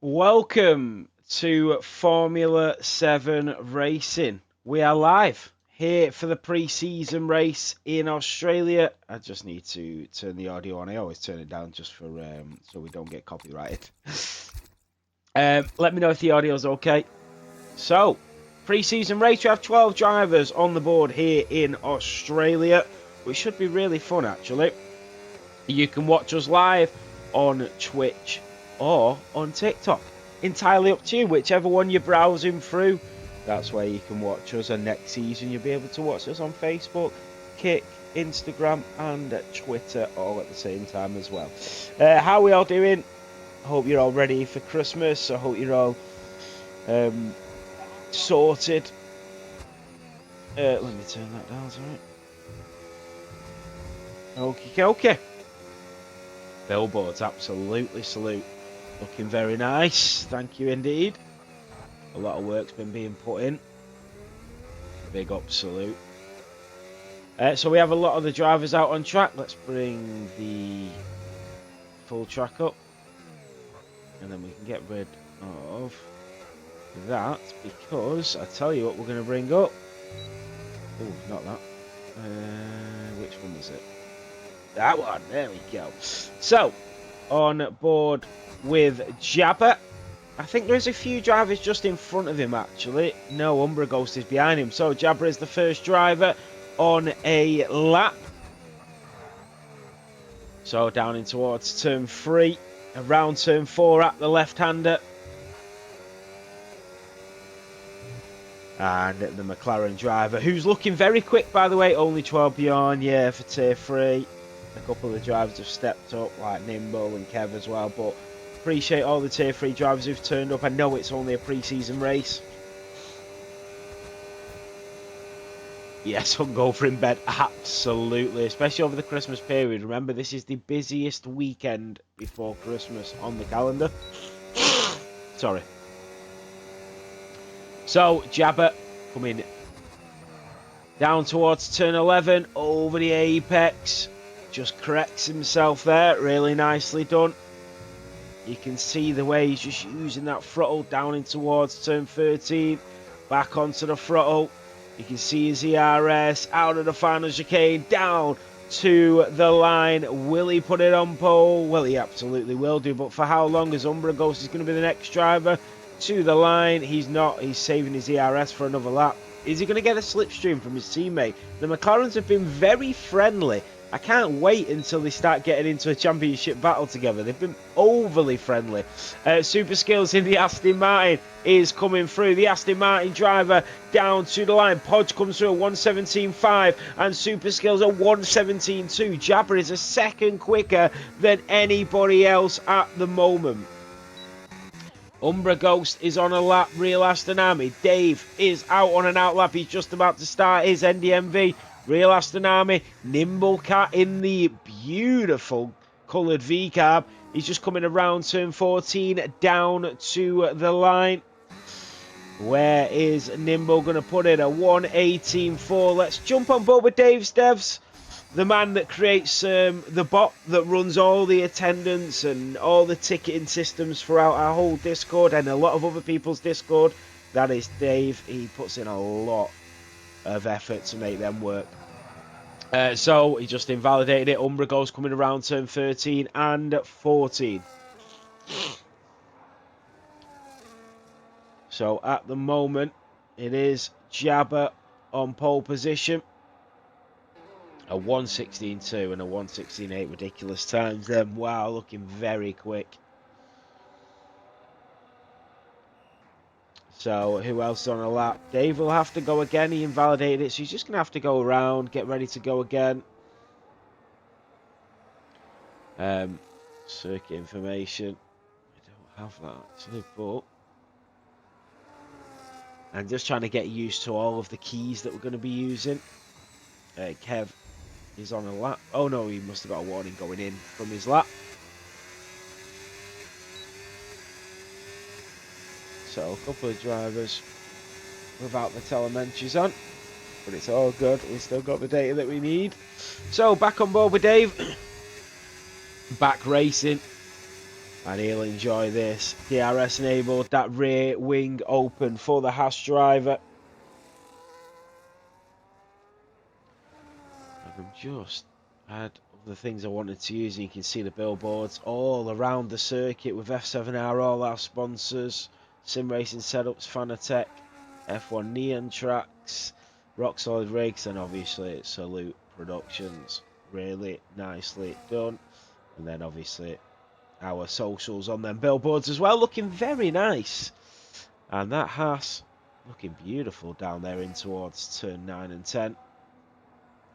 Welcome to Formula 7 Racing. We are live here for the pre-season race in Australia. I just need to turn the audio on. I always turn it down just for so we don't get copyrighted. Let me know if the audio is okay. So, pre-season race, we have 12 drivers on the board here in Australia, which should be really fun actually. You can watch us live on Twitch or on TikTok. Entirely up to you, whichever one you're browsing through, that's where you can watch us. And next season, you'll be able to watch us on Facebook, Kick, Instagram, and Twitter all at the same time as well. How are we all doing? Hope you're all ready for Christmas. I hope you're all sorted. Let me turn that down, sorry. Okay. Billboards, absolutely salute. Looking very nice, thank you indeed. A lot of work's been being put in. Big up salute. So we have a lot of the drivers out on track. Let's bring the full track up. And then we can get rid of that because I tell you what we're going to bring up. Oh, not that. Which one was it? That one, there we go. So, on board with Jabba. I think there's a few drivers just in front of him actually. No, Umbra Ghost is behind him. So Jabba is the first driver on a lap. So down in towards turn 3. Around turn 4 at the left-hander. And the McLaren driver, who's looking very quick by the way. Only 12 beyond, yeah, for tier 3. A couple of the drivers have stepped up, like Nimble and Kev as well. But appreciate all the tier 3 drivers who've turned up. I know it's only a pre-season race. Yes, hungover in bed, absolutely. Especially over the Christmas period. Remember, this is the busiest weekend before Christmas on the calendar. Sorry. So, Jabba coming down towards turn 11, over the apex. Just corrects himself there, really nicely done. You can see the way he's just using that throttle down in towards turn 13. Back onto the throttle. You can see his ERS out of the final chicane, down to the line. Will he put it on pole? Well, he absolutely will do. But for how long? As Umbra Ghost is going to be the next driver to the line. He's not. He's saving his ERS for another lap. Is he going to get a slipstream from his teammate? The McLarens have been very friendly. I can't wait until they start getting into a championship battle together. They've been overly friendly. Super Skills in the Aston Martin is coming through. The Aston Martin driver down to the line. Podge comes through at 1:17.5 and Super Skills at 1:17.2. Jabba is a second quicker than anybody else at the moment. Umbra Ghost is on a lap. Real Aston Army. Dave is out on an out lap. He's just about to start his NDMV. Real Aston Army, Nimble Cat in the beautiful coloured V-carb. He's just coming around turn 14 down to the line. Where is Nimble going to put it? A 1:18.4. Let's jump on board with Dave's Devs. The man that creates the bot that runs all the attendance and all the ticketing systems throughout our whole Discord and a lot of other people's Discord. That is Dave. He puts in a lot of effort to make them work. So he just invalidated it. Umbra Ghost coming around turn 13 and 14. So at the moment it is Jabba on pole position. A 1:16.2 and a 1:16.8, ridiculous times then. Wow, looking very quick. So, who else is on a lap? Dave will have to go again. He invalidated it, so he's just going to have to go around, get ready to go again. Circuit information. I don't have that actually, but I'm just trying to get used to all of the keys that we're going to be using. Kev is on a lap. Oh no, he must have got a warning going in from his lap. So a couple of drivers without the telemetries on, but it's all good. We've still got the data that we need. So back on board with Dave. Back racing. And he'll enjoy this. DRS enabled, that rear wing open for the Haas driver. And I'm just had other things I wanted to use. And you can see the billboards all around the circuit with F7R, all our sponsors, Sim Racing Setups, Fanatec, F1 Neon Tracks, Rock Solid Rigs, and obviously Salute Productions. Really nicely done. And then obviously our socials on them billboards as well, looking very nice. And that Haas looking beautiful down there in towards turn 9 and 10.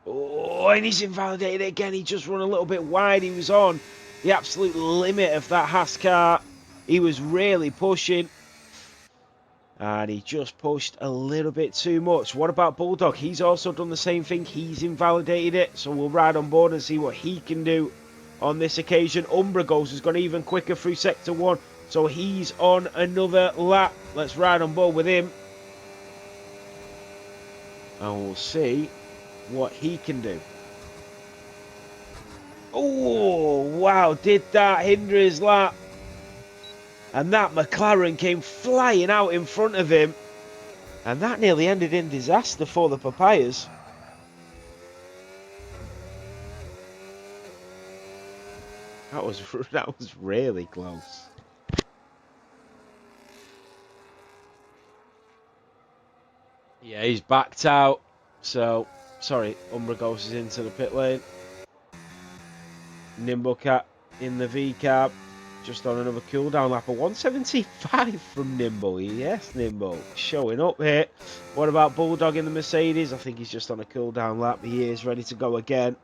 Oh, and he's invalidated again. He just run a little bit wide. He was on the absolute limit of that Haas car. He was really pushing. And he just pushed a little bit too much. What about Bulldog? He's also done the same thing. He's invalidated it. So we'll ride on board and see what he can do on this occasion. Umbragos has gone even quicker through Sector 1. So he's on another lap. Let's ride on board with him. And we'll see what he can do. Oh, wow. Did that hinder his lap? And that McLaren came flying out in front of him. And that nearly ended in disaster for the Papayas. That was really close. Yeah, he's backed out. So, sorry, Umbragos is into the pit lane. Nimblecat in the V-cab. Just on another cooldown lap. A 175 from Nimble. Yes, Nimble. Showing up here. What about Bulldog in the Mercedes? I think he's just on a cooldown lap. He is ready to go again.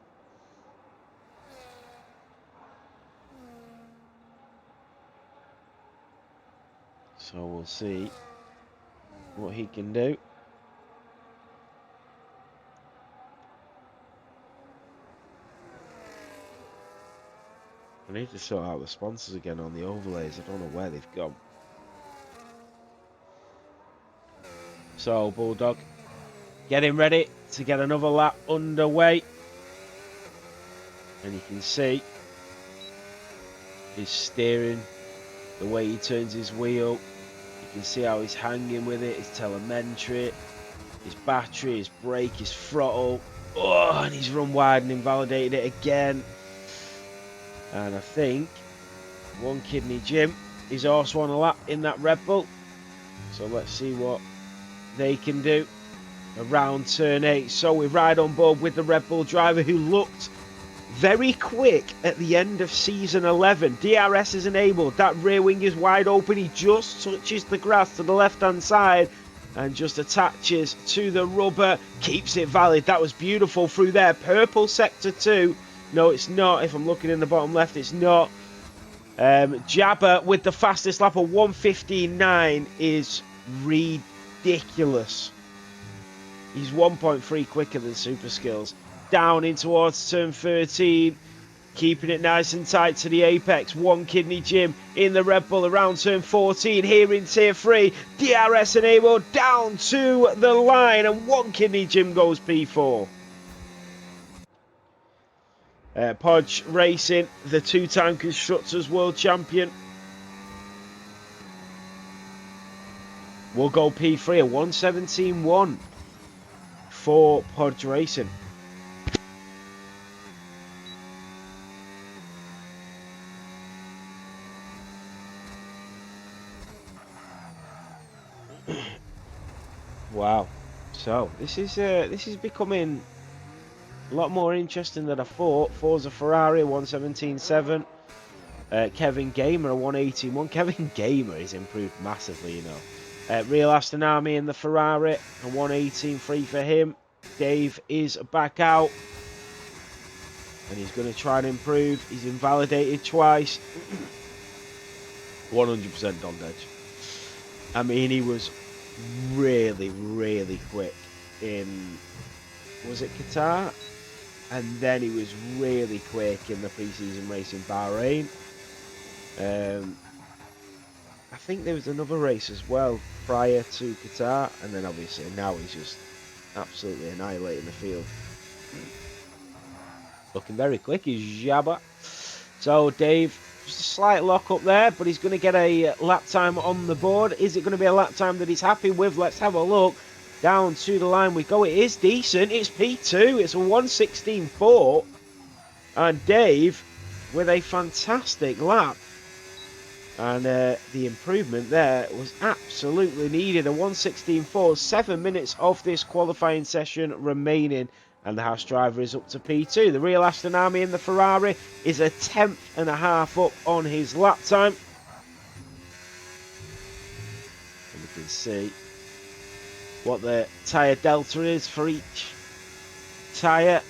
So we'll see what he can do. I need to sort out the sponsors again on the overlays. I don't know where they've gone. So, Bulldog, getting ready to get another lap underway. And you can see his steering, the way he turns his wheel. You can see how he's hanging with it, his telemetry, his battery, his brake, his throttle. Oh, and he's run wide and invalidated it again. And I think One Kidney Jim is also on a lap in that Red Bull. So let's see what they can do around turn 8. So we ride on board with the Red Bull driver who looked very quick at the end of season 11. DRS is enabled. That rear wing is wide open. He just touches the grass to the left-hand side and just attaches to the rubber. Keeps it valid. That was beautiful through there. Purple sector 2. No, it's not. If I'm looking in the bottom left, it's not. Jabba with the fastest lap of 1:15.9 is ridiculous. He's 1.3 quicker than Super Skills. Down in towards turn 13. Keeping it nice and tight to the apex. One Kidney Jim in the Red Bull around turn 14. Here in tier 3. DRS enabled down to the line. And One Kidney Jim goes P4. Podge Racing, the two-time Constructors World Champion, will go P3, a 1:17.1 for Podge Racing. Wow. So this is becoming a lot more interesting than I thought. Forza Ferrari 1:17.7. Kevin Gamer a 1:18.1. Kevin Gamer is improved massively, you know. Real Aston Army in the Ferrari a 1:18.3 for him. Dave is back out and he's going to try and improve. He's invalidated twice. 100% Don Edge. I mean, he was really, really quick in, was it Qatar? And then he was really quick in the pre-season race in Bahrain. I think there was another race as well prior to Qatar, and then obviously now he's just absolutely annihilating the field. Looking very quick, he's Jabba. So Dave Just a slight lock up there, but he's going to get a lap time on the board. Is it going to be a lap time that he's happy with? Let's have a look. Down to the line we go. It is decent. It's P2. It's a 1:16.4. And Dave with a fantastic lap. And the improvement there was absolutely needed. A 1:16.4, 7 minutes of this qualifying session remaining. And the Haas driver is up to P2. The real Aston Army in the Ferrari is a 10th.5 up on his lap time. And we can see what the tyre delta is for each tyre.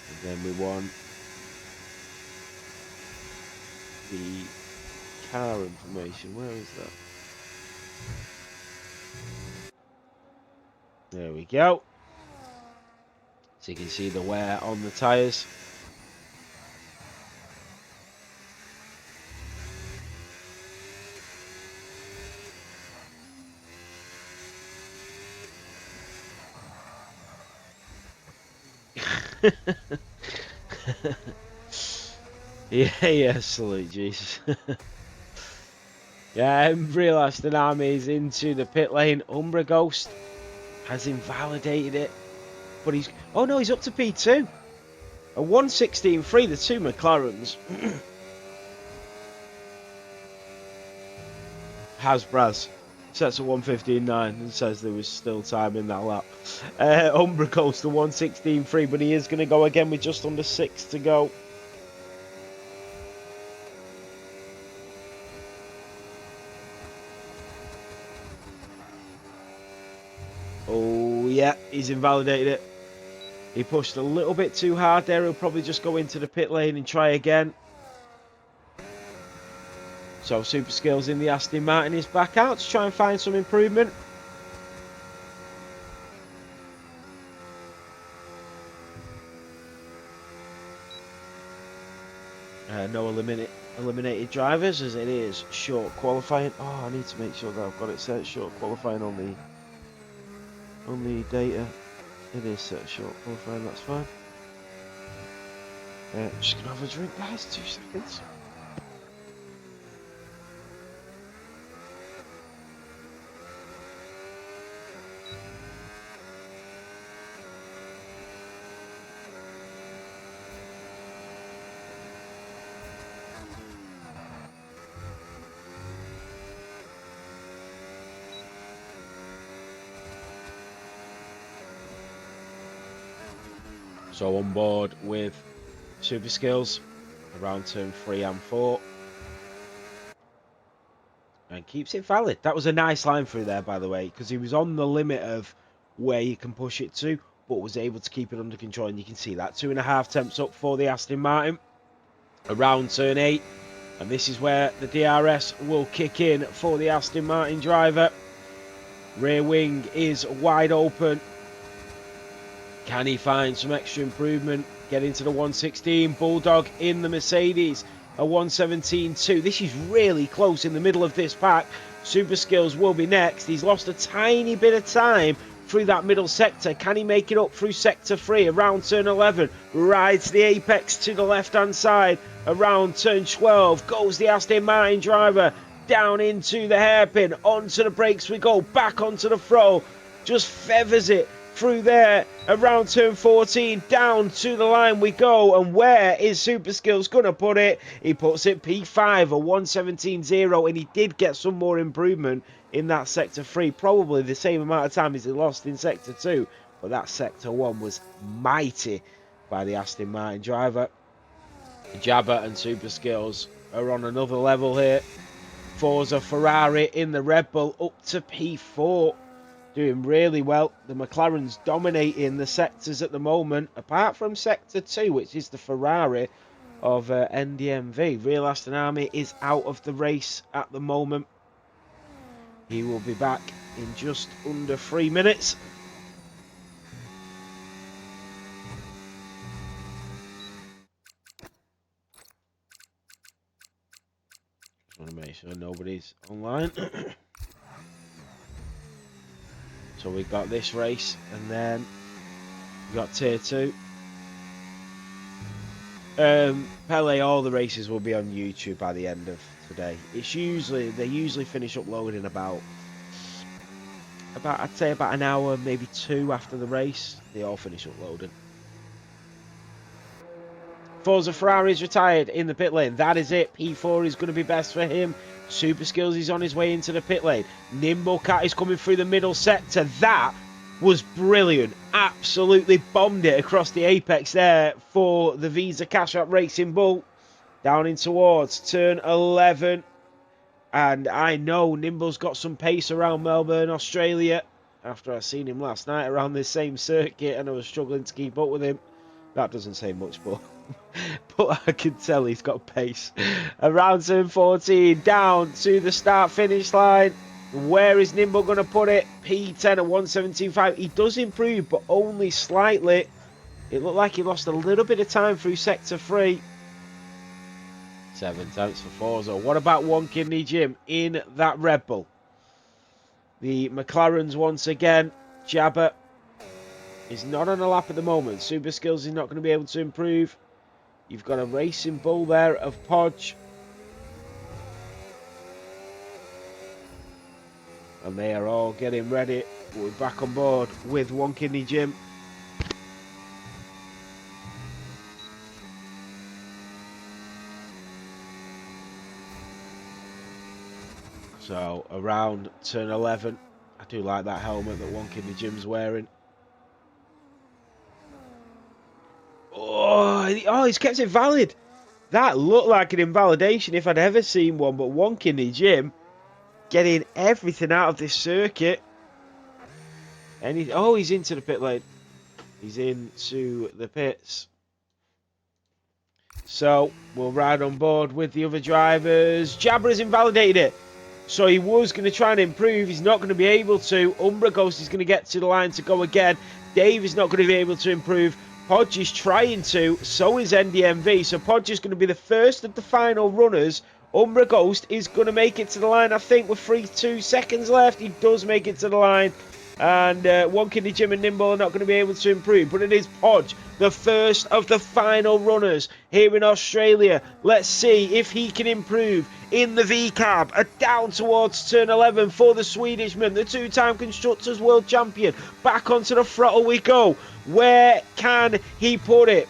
And then we want the car information. Where is that? There we go. So you can see the wear on the tyres. yeah, salute Jesus. Yeah, real Aston Army is into the pit lane. Umbra Ghost has invalidated it, but he's... Oh no, he's up to P2. A 1:16.3, the two McLarens. Hasbraz sets a 1:15.9 and says there was still time in that lap. Umbra Ghost, the 1:16.3, but he is going to go again with just under 6 to go. Oh, yeah, he's invalidated it. He pushed a little bit too hard there. He'll probably just go into the pit lane and try again. So Super Skills in the Aston Martin is back out to try and find some improvement. No eliminated drivers as it is short qualifying. Oh, I need to make sure that I've got it set short qualifying on the data. It is set short qualifying, that's fine. Just gonna have a drink, guys, 2 seconds. So on board with Super Skills around turn 3 and 4. And keeps it valid. That was a nice line through there, by the way, because he was on the limit of where you can push it to, but was able to keep it under control. And you can see that 2.5 temps up for the Aston Martin around turn 8. And this is where the DRS will kick in for the Aston Martin driver. Rear wing is wide open. Can he find some extra improvement? Get into the 1:16. Bulldog in the Mercedes. A 1:17.2. This is really close in the middle of this pack. Super Skills will be next. He's lost a tiny bit of time through that middle sector. Can he make it up through sector 3 around turn 11? Rides the apex to the left-hand side. Around turn 12 goes the Aston Martin driver. Down into the hairpin. Onto the brakes we go. Back onto the throw. Just feathers it through there around turn 14. Down to the line we go. And where is Super Skills going to put it? He puts it P5, a 1:17.0, and he did get some more improvement in that sector 3. Probably the same amount of time as he lost in sector 2. But that sector 1 was mighty by the Aston Martin driver. Jabba and Super Skills are on another level here. Forza Ferrari in the Red Bull up to P4. Doing really well. The McLaren's dominating the sectors at the moment, apart from sector 2, which is the Ferrari of NDMV. Real Aston Army is out of the race at the moment. He will be back in just under 3 minutes. Just want to make sure nobody's online. So we've got this race, and then we've got tier 2. Pele, all the races will be on YouTube by the end of today. They usually finish uploading about I'd say about an hour, maybe two after the race. They all finish uploading. Forza Ferrari's retired in the pit lane. That is it. P4 is going to be best for him. Super Skills is on his way into the pit lane. Nimble Cat is coming through the middle sector. That was brilliant. Absolutely bombed it across the apex there for the Visa Cash App Racing Bull. Down in towards turn 11. And I know Nimble's got some pace around Melbourne, Australia. After I seen him last night around this same circuit and I was struggling to keep up with him. That doesn't say much, but I can tell he's got pace. Around turn 14, down to the start-finish line. Where is Nimble going to put it? P10 at 117.5. He does improve, but only slightly. It looked like he lost a little bit of time through Sector 3. 7 tenths for Forza. What about One Kidney Jim in that Red Bull? The McLarens once again. Jabba is not on a lap at the moment. Super Skills is not going to be able to improve. You've got a Racing Bull there of Podge. And they are all getting ready. We're back on board with One Kidney Jim. So around turn 11. I do like that helmet that One Kidney Jim's wearing. Oh, he's kept it valid. That looked like an invalidation if I'd ever seen one, but One Kidney Jim getting everything out of this circuit. And he's into the pit lane. He's into the pits. So we'll ride on board with the other drivers. Jabba has invalidated it. So he was going to try and improve. He's not going to be able to. Umbra Ghost is going to get to the line to go again. Dave is not going to be able to improve. Podge is trying to. So is NDMV. So Podge is going to be the first of the final runners. Umbra Ghost is going to make it to the line, I think, with 2 seconds left. He does make it to the line. And One Kidney Jim and Nimble are not going to be able to improve. But it is Podge, the first of the final runners here in Australia. Let's see if he can improve in the V-Cab. Down towards turn 11 for the Swedishman, the two-time Constructors World Champion. Back onto the throttle we go. Where can he put it?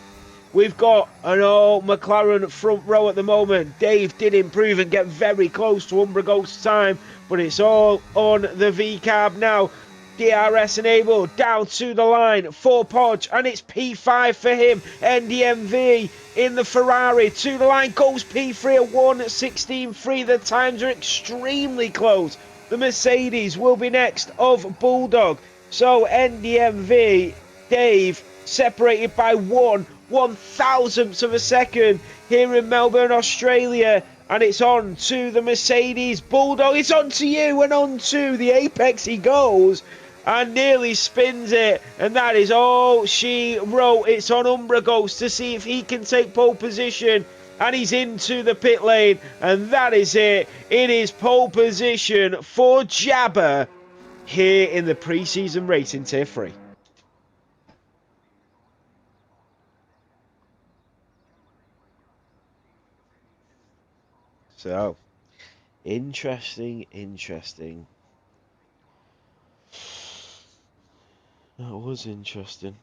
We've got an all McLaren front row at the moment. Dave did improve and get very close to Umbra Ghost's time, but it's all on the V-Cab now. DRS enabled, down to the line for Podge, and it's P5 for him. NDMV in the Ferrari, to the line goes P3 at 1:16.3. The times are extremely close. The Mercedes will be next of Bulldog. So NDMV, Dave, separated by 1/1000th of a second here in Melbourne, Australia. And it's on to the Mercedes Bulldog. It's on to you and on to the apex he goes. And nearly spins it. And that is all she wrote. It's on Umbra Ghost to see if he can take pole position. And he's into the pit lane. And that is it. It is pole position for Jabba here in the pre-season racing tier 3. So, interesting. That was interesting.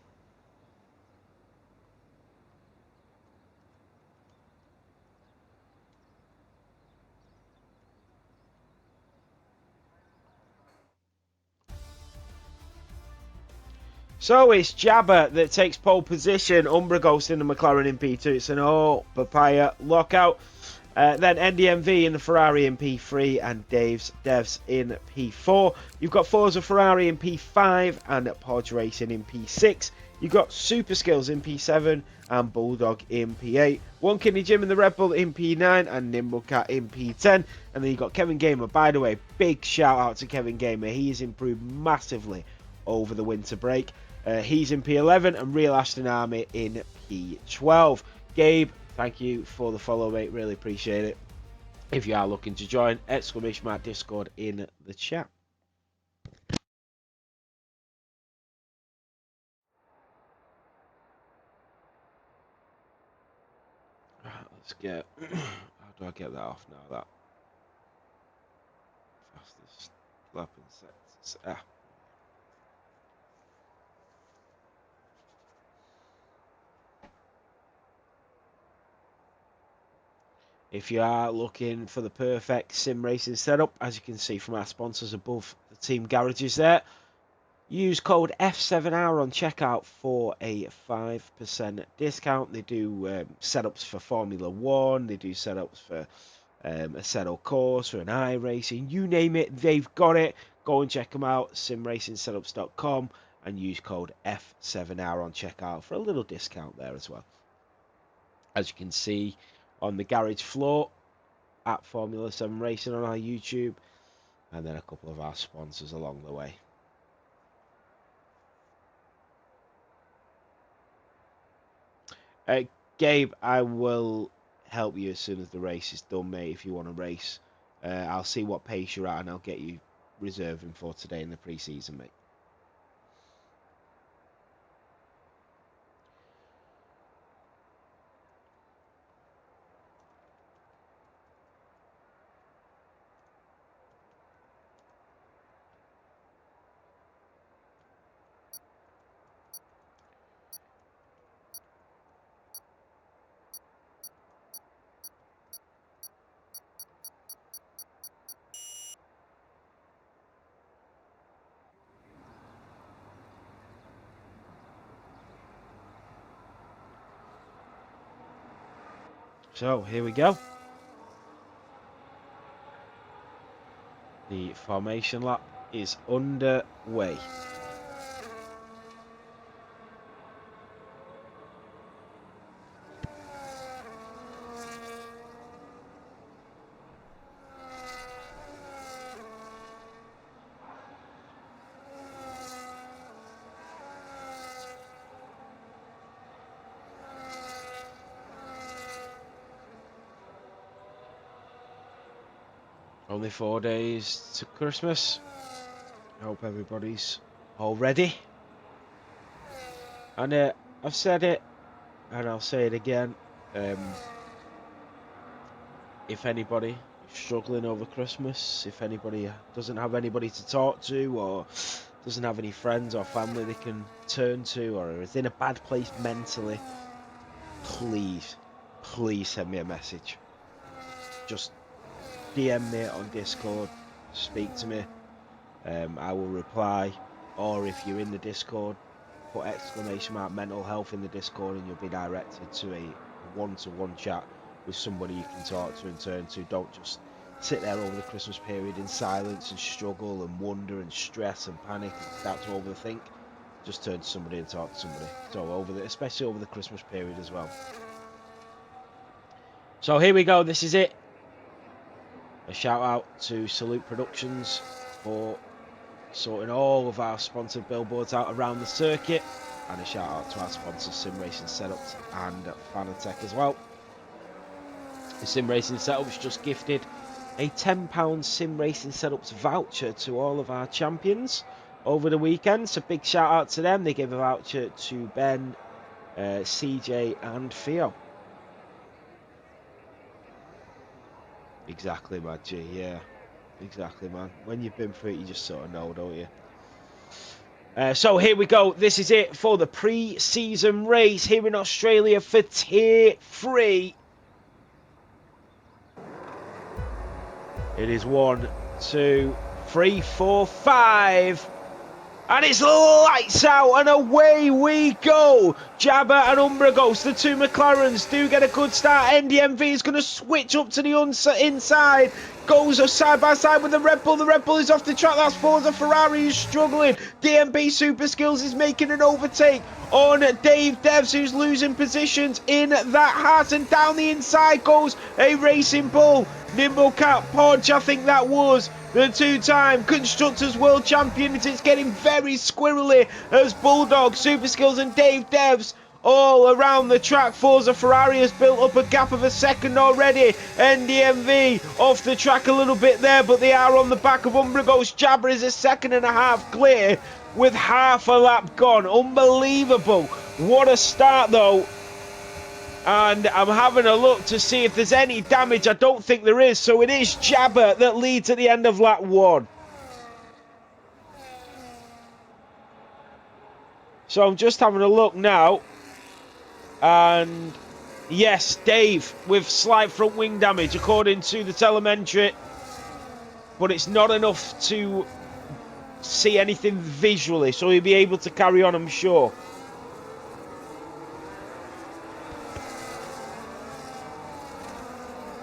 So it's Jabba that takes pole position. Umbra Ghost in the McLaren in P2. It's an all papaya lockout. Then NDMV in the Ferrari in P3 and Devs in P4. You've got Forza Ferrari in P5 and Podge Racing in P6. You've got Super Skills in P7 and Bulldog in P8. One Kidney Jim in the Red Bull in P9 and Nimble Cat in P10. And then you've got Kevin Gamer. By the way, big shout out to Kevin Gamer. He has improved massively over the winter break. He's in P11 and Real Ashton Army in P12. Gabe, thank you for the follow, mate. Really appreciate it. If you are looking to join, ! Discord in the chat. Let's get. How do I get that off now? That fastest lap in seconds. If you are looking for the perfect sim racing setup, as you can see from our sponsors above the team garages there, use code F7R on checkout for a 5% discount. They do setups for Formula 1, they do setups for a Assetto course or an iRacing, you name it, they've got it. Go and check them out, simracingsetups.com, and use code F7R on checkout for a little discount there as well. As you can see on the garage floor at Formula 7 Racing on our YouTube, and then a couple of our sponsors along the way. Gabe, I will help you as soon as the race is done, mate, if you want to race. I'll see what pace you're at and I'll get you reserving for today in the pre-season, mate. So, here we go. The formation lap is underway. Only 4 days to Christmas. I hope everybody's all ready. And I've said it, and I'll say it again. If anybody is struggling over Christmas, if anybody doesn't have anybody to talk to, or doesn't have any friends or family they can turn to, or is in a bad place mentally, please send me a message. Just DM me on Discord, speak to me. I will reply, or if you're in the Discord, put !mental health in the Discord and you'll be directed to a one-to-one chat with somebody you can talk to and turn to. Don't just sit there over the Christmas period in silence and struggle and wonder and stress and panic and start to overthink. Just turn to somebody and talk to somebody. So especially over the Christmas period as well. So here we go, this is it. A shout out to Salute Productions for sorting all of our sponsored billboards out around the circuit, and a shout out to our sponsors Sim Racing Setups and Fanatec as well. The Sim Racing Setups just gifted a £10 Sim Racing Setups voucher to all of our champions over the weekend, so big shout out to them. They gave a voucher to Ben, CJ and Theo. Exactly, Maggie, yeah. Exactly, man. When you've been through it, you just sort of know, don't you? So here we go. This is it for the pre-season race here in Australia for Tier 3. It is 1, 2, 3, 4, 5. And it's lights out and away we go. Jabba and Umbragos, the two McLarens, do get a good start. NDMV is going to switch up to the inside. Goes side by side with the Red Bull. The Red Bull is off the track. That's Forza Ferrari who's struggling. DMB Super Skills is making an overtake on Dave Devs, who's losing positions in that Haas. And down the inside goes a Racing Bull. Nimble Cat Podge, I think that was the two-time Constructors World Champions. It's getting very squirrely as Bulldog, Super Skills and Dave Devs all around the track. Forza Ferrari has built up a gap of a second already. NDMV off the track a little bit there, but they are on the back of Umbragos. Jabba is a second and a half clear with half a lap gone. Unbelievable. What a start though And I'm having a look to see if there's any damage. I don't think there is. So it is Jabber that leads at the end of lap 1. So I'm just having a look now. And yes, Dave with slight front wing damage according to the telemetry. But it's not enough to see anything visually. So he'll be able to carry on, I'm sure.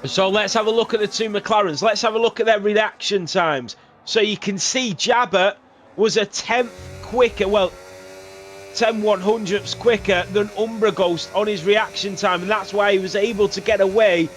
So let's have a look at the two McLarens. Let's have a look at their reaction times. So you can see Jabber was a 10th quicker, well, 10/100ths quicker than Umbra Ghost on his reaction time. And that's why he was able to get away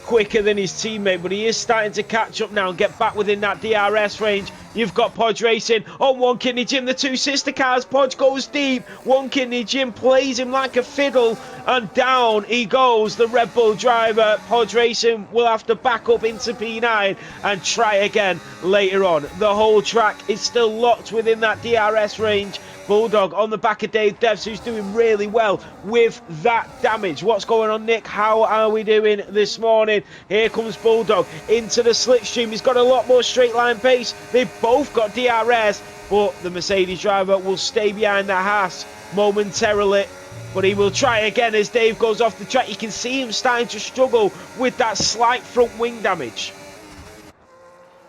quicker than his teammate. But he is starting to catch up now and get back within that DRS range. You've got Podge Racing on One Kidney Jim, the two sister cars. Podge goes deep. One Kidney Jim plays him like a fiddle, and down he goes, the Red Bull driver. Podge Racing will have to back up into P9 and try again later on. The whole track is still locked within that DRS range. Bulldog on the back of Dave Devs, who's doing really well with that damage. What's going on, Nick? How are we doing this morning? Here comes Bulldog into the slipstream. He's got a lot more straight line pace. They've both got DRS, but the Mercedes driver will stay behind the Haas momentarily. But he will try again as Dave goes off the track. You can see him starting to struggle with that slight front wing damage.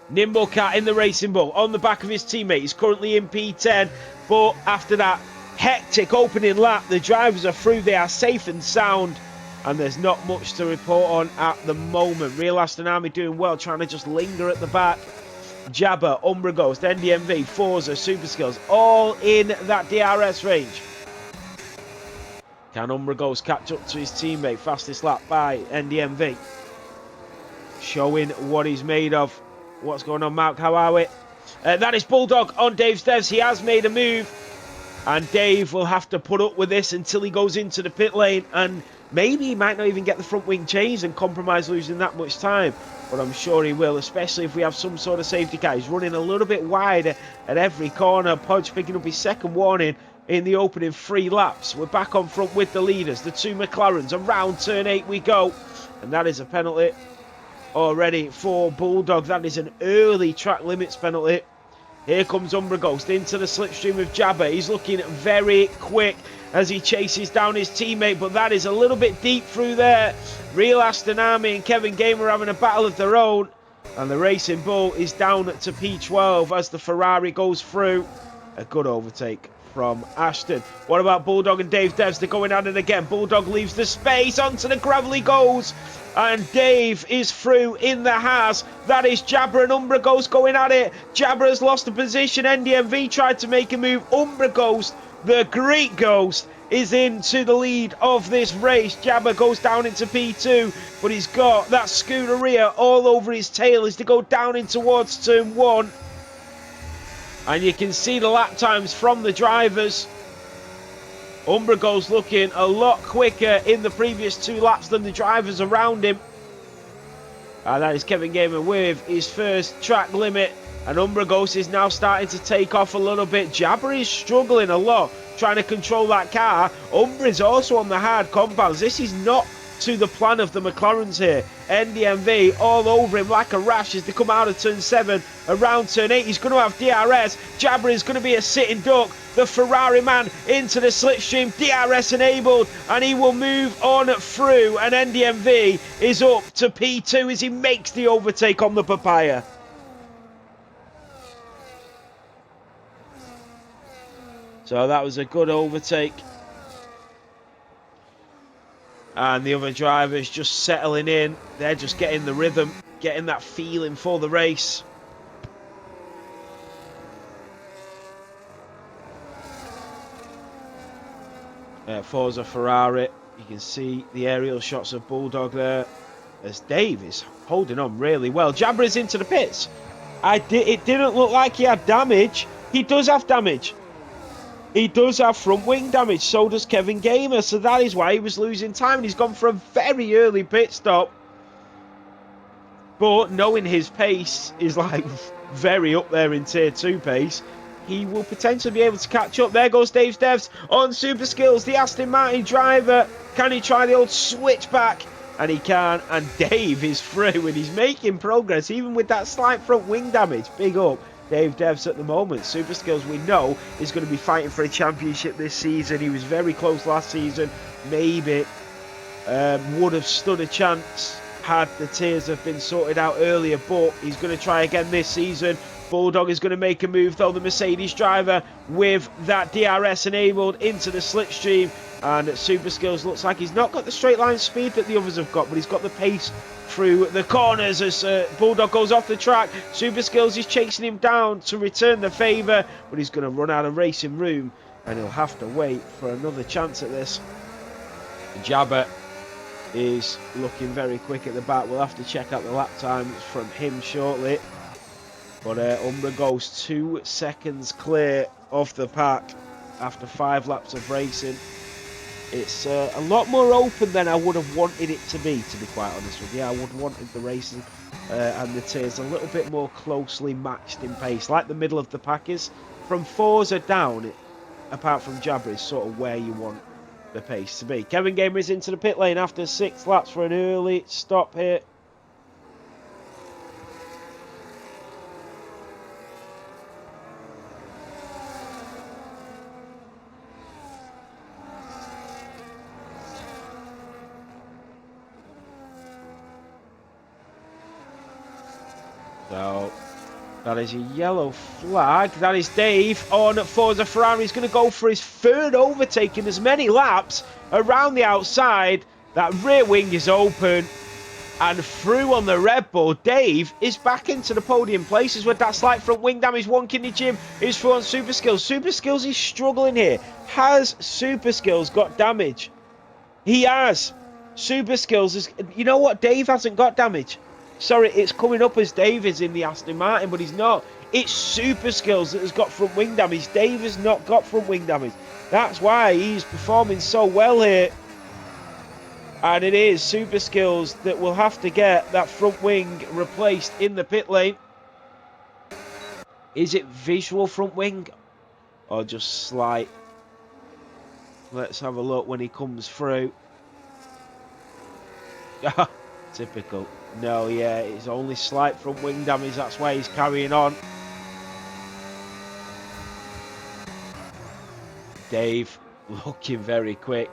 Nimble Cat in the Racing Bull on the back of his teammate. He's currently in P10, but after that hectic opening lap, the drivers are through. They are safe and sound, and there's not much to report on at the moment. Real Aston Army doing well, trying to just linger at the back. Jabber, Umbra Ghost, NDMV, Forza, Super Skills, all in that DRS range. Can Umbra Ghost catch up to his teammate? Fastest lap by NDMV. Showing what he's made of. What's going on, Mark? How are we? That is Bulldog on Dave's Devs. He has made a move, and Dave will have to put up with this until he goes into the pit lane, and maybe he might not even get the front wing changed and compromise losing that much time, but I'm sure he will, especially if we have some sort of safety car. He's running a little bit wider at every corner. Podge picking up his second warning in the opening 3 laps. We're back on front with the leaders, the two McLarens. Around turn 8 we go, and that is a penalty already for Bulldog. That is an early track limits penalty. Here comes Umbra Ghost into the slipstream with Jabber. He's looking very quick as he chases down his teammate, but that is a little bit deep through there. Real Aston Army and Kevin Gamer having a battle of their own, and the Racing Bull is down to P12 as the Ferrari goes through. A good overtake from Ashton. What about Bulldog and Dave Devs? They're going at it again. Bulldog leaves the space, onto the gravel he goes, and Dave is through in the Haas. That is Jabber and Umbra Ghost going at it. Jabber has lost the position. NDMV tried to make a move. Umbra Ghost, the Greek Ghost, is into the lead of this race. Jabber goes down into P2, but he's got that Scuderia all over his tail as they go down in towards turn 1. And you can see the lap times from the drivers. Umbra Ghost looking a lot quicker in the previous 2 laps than the drivers around him. And that is Kevin Gamer with his first track limit. And Umbra Ghost is now starting to take off a little bit. Jabber is struggling a lot, trying to control that car. Umbra is also on the hard compounds. This is not to the plan of the McLarens here. NDMV all over him like a rash as they come out of turn 7. Around turn 8 he's going to have DRS. Jabber is going to be a sitting duck. The Ferrari man into the slipstream, DRS enabled, and he will move on through, and NDMV is up to P2 as he makes the overtake on the Papaya. So that was a good overtake. And the other drivers just settling in. They're just getting the rhythm, getting that feeling for the race. Forza Ferrari. You can see the aerial shots of Bulldog there as Dave is holding on really well. Jabber is into the pits. It didn't look like he had damage. He does have damage. He does have front wing damage, so does Kevin Gamer, so that is why he was losing time, and he's gone for a very early pit stop. But knowing his pace is like very up there in tier 2 pace, he will potentially be able to catch up. There goes Dave's Devs on Super Skills, the Aston Martin driver. Can he try the old switchback? And he can, and Dave is through, and he's making progress, even with that slight front wing damage. Big up Dave Devs at the moment. Super Skills, we know, is going to be fighting for a championship this season. He was very close last season. Maybe would have stood a chance had the tiers have been sorted out earlier, but he's going to try again this season. Bulldog is going to make a move, though, the Mercedes driver with that DRS enabled into the slipstream. And Super Skills looks like he's not got the straight line speed that the others have got, but he's got the pace through the corners as Bulldog goes off the track. Super Skills is chasing him down to return the favour, but he's going to run out of racing room and he'll have to wait for another chance at this. Jabba is looking very quick at the back. We'll have to check out the lap times from him shortly. But Umbra goes 2 seconds clear of the pack after 5 laps of racing. It's a lot more open than I would have wanted it to be quite honest with you. I would have wanted the racing and the tiers a little bit more closely matched in pace, like the middle of the pack is. From Forza down, apart from Jabba, is sort of where you want the pace to be. Kevin Gamer is into the pit lane after 6 laps for an early stop here. So that is a yellow flag. That is Dave on Forza Ferrari. He's going to go for his 3rd overtaking as many laps around the outside. That rear wing is open and through on the Red Bull. Dave is back into the podium places with that slight front wing damage. One Kidney Jim is through on Super Skills. Super Skills is struggling here. Has Super Skills got damage? He has. Super Skills is... You know what? Dave hasn't got damage. Sorry, it's coming up as Dave is in the Aston Martin, but he's not. It's Super Skills that has got front wing damage. Dave has not got front wing damage. That's why he's performing so well here. And it is Super Skills that will have to get that front wing replaced in the pit lane. Is it visual front wing or just slight? Let's have a look when he comes through. Typical. No, yeah, it's only slight front wing damage. That's why he's carrying on. Dave looking very quick.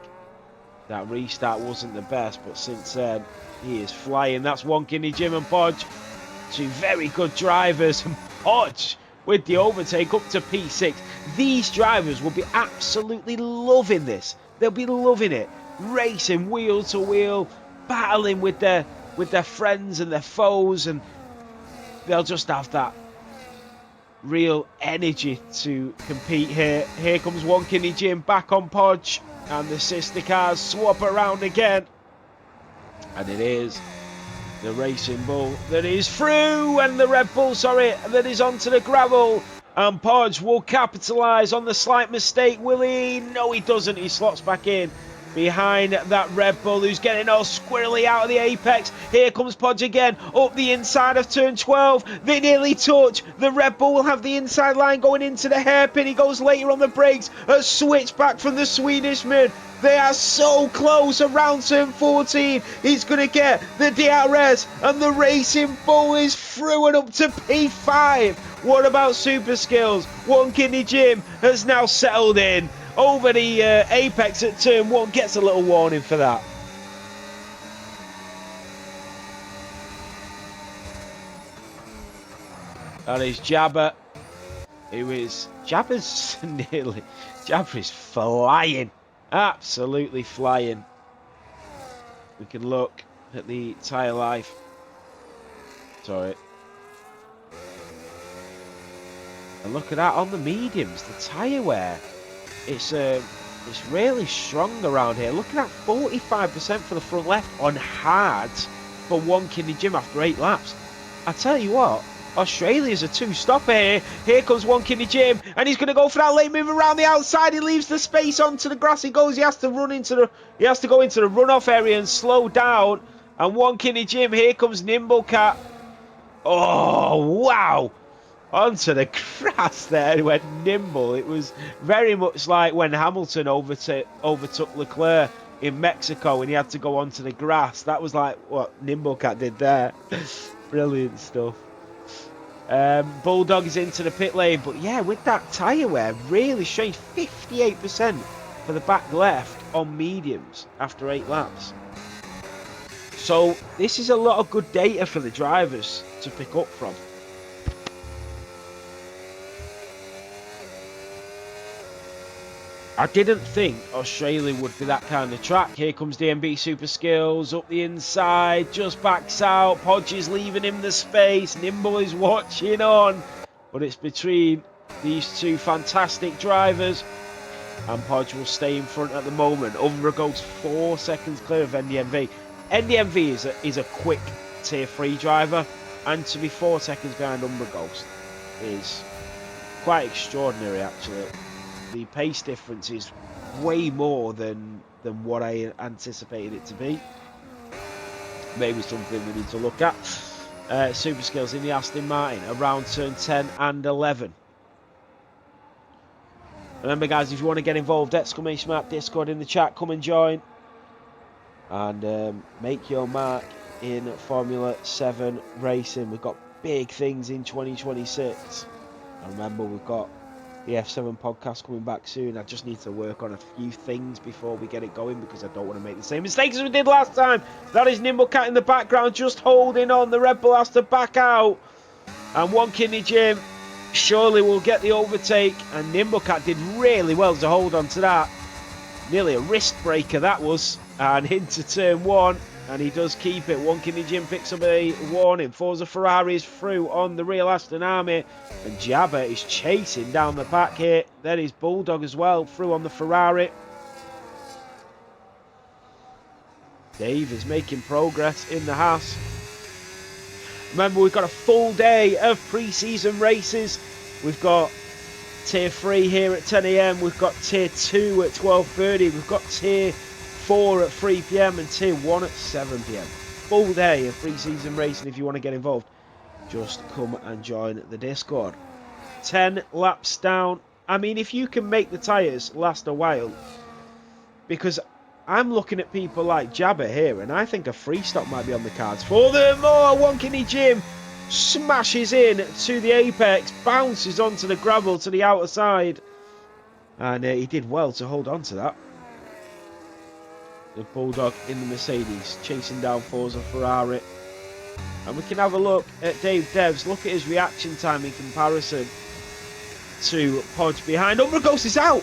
That restart wasn't the best, but since then, he is flying. That's One Kidney Jim and Podge. 2 very good drivers. And Podge with the overtake up to P6. These drivers will be absolutely loving this. They'll be loving it. Racing wheel to wheel, battling with their friends and their foes, and they'll just have that real energy to compete here. Here comes One Kidney Jim back on Podge, and the sister cars swap around again. And it is the Racing Bull that is through, and the Red Bull, sorry, that is onto the gravel. And Podge will capitalise on the slight mistake, will he? No, he doesn't. He slots back in behind that Red Bull, who's getting all squirrely out of the apex. Here comes Podge again, up the inside of turn 12. They nearly touch. The Red Bull will have the inside line going into the hairpin. He goes later on the brakes. A switch back from the Swedishman. They are so close around turn 14. He's going to get the DRS, and the Racing Bull is through and up to P5. What about Super Skills? One Kidney Jim has now settled in over the apex at turn 1. Gets a little warning for that. That is Jabba, who is... Jabba's nearly... Jabba is flying. Absolutely flying. We can look at the tyre life. Sorry. And look at that on the mediums, the tyre wear. It's really strong around here. Look at that, 45% for the front left on hards for One Kidney Jim after 8 laps. I tell you what, Australia's a 2-stopper here. Here comes One Kidney Jim, and he's going to go for that late move around the outside. He leaves the space onto the grass. He goes. He has to go into the runoff area and slow down. And One Kidney Jim, here comes Nimble Cat. Oh wow! onto the grass there and went nimble. It was very much like when Hamilton overtook Leclerc in Mexico and he had to go onto the grass. That was like what Nimblecat did there. Brilliant stuff. Bulldog is into the pit lane, but yeah, with that tyre wear, really strange. 58% for the back left on mediums after 8 laps. So this is a lot of good data for the drivers to pick up from. I didn't think Australia would be that kind of track. Here comes DMB Super Skills up the inside, just backs out. Podge is leaving him the space. Nimble is watching on, but it's between these two fantastic drivers, and Podge will stay in front at the moment. Umbra goes 4 seconds clear of NDMV. NDMV is a quick tier 3 driver, and to be 4 seconds behind Umbra Ghost is quite extraordinary actually. The pace difference is way more than what I anticipated it to be. Maybe something we need to look at. Super Skills in the Aston Martin around turn 10 and 11. Remember guys, if you want to get involved, exclamation mark Discord in the chat, come and join. And make your mark in Formula 7 racing. We've got big things in 2026. And remember, we've got the F7 podcast coming back soon. I just need to work on a few things before we get it going because I don't want to make the same mistakes as we did last time. That is Nimblecat in the background just holding on. The Red Bull has to back out. And One Kidney Jim surely will get the overtake. And Nimblecat did really well to hold on to that. Nearly a wrist breaker that was. And into turn 1. And he does keep it. One Kidney Jim picks up a warning. Forza Ferrari is through on the real Aston Army. And Jabba is chasing down the back here. Then is Bulldog as well through on the Ferrari. Dave is making progress in the Haas. Remember, we've got a full day of pre-season races. We've got Tier 3 here at 10 AM. We've got Tier 2 at 12:30. We've got Tier 4 at 3 PM and Tier 1 at 7 PM. Full day of pre-season racing. If you want to get involved, just come and join the Discord. 10 laps down. I mean, if you can make the tyres last a while, because I'm looking at people like Jabba here, and I think a free stop might be on the cards for them. Oh, One Kidney Jim smashes in to the apex, bounces onto the gravel to the outer side, and he did well to hold on to that. The Bulldog in the Mercedes chasing down Forza Ferrari. And we can have a look at Dave Devs. Look at his reaction time in comparison to Podge behind. Umbra Ghost is out.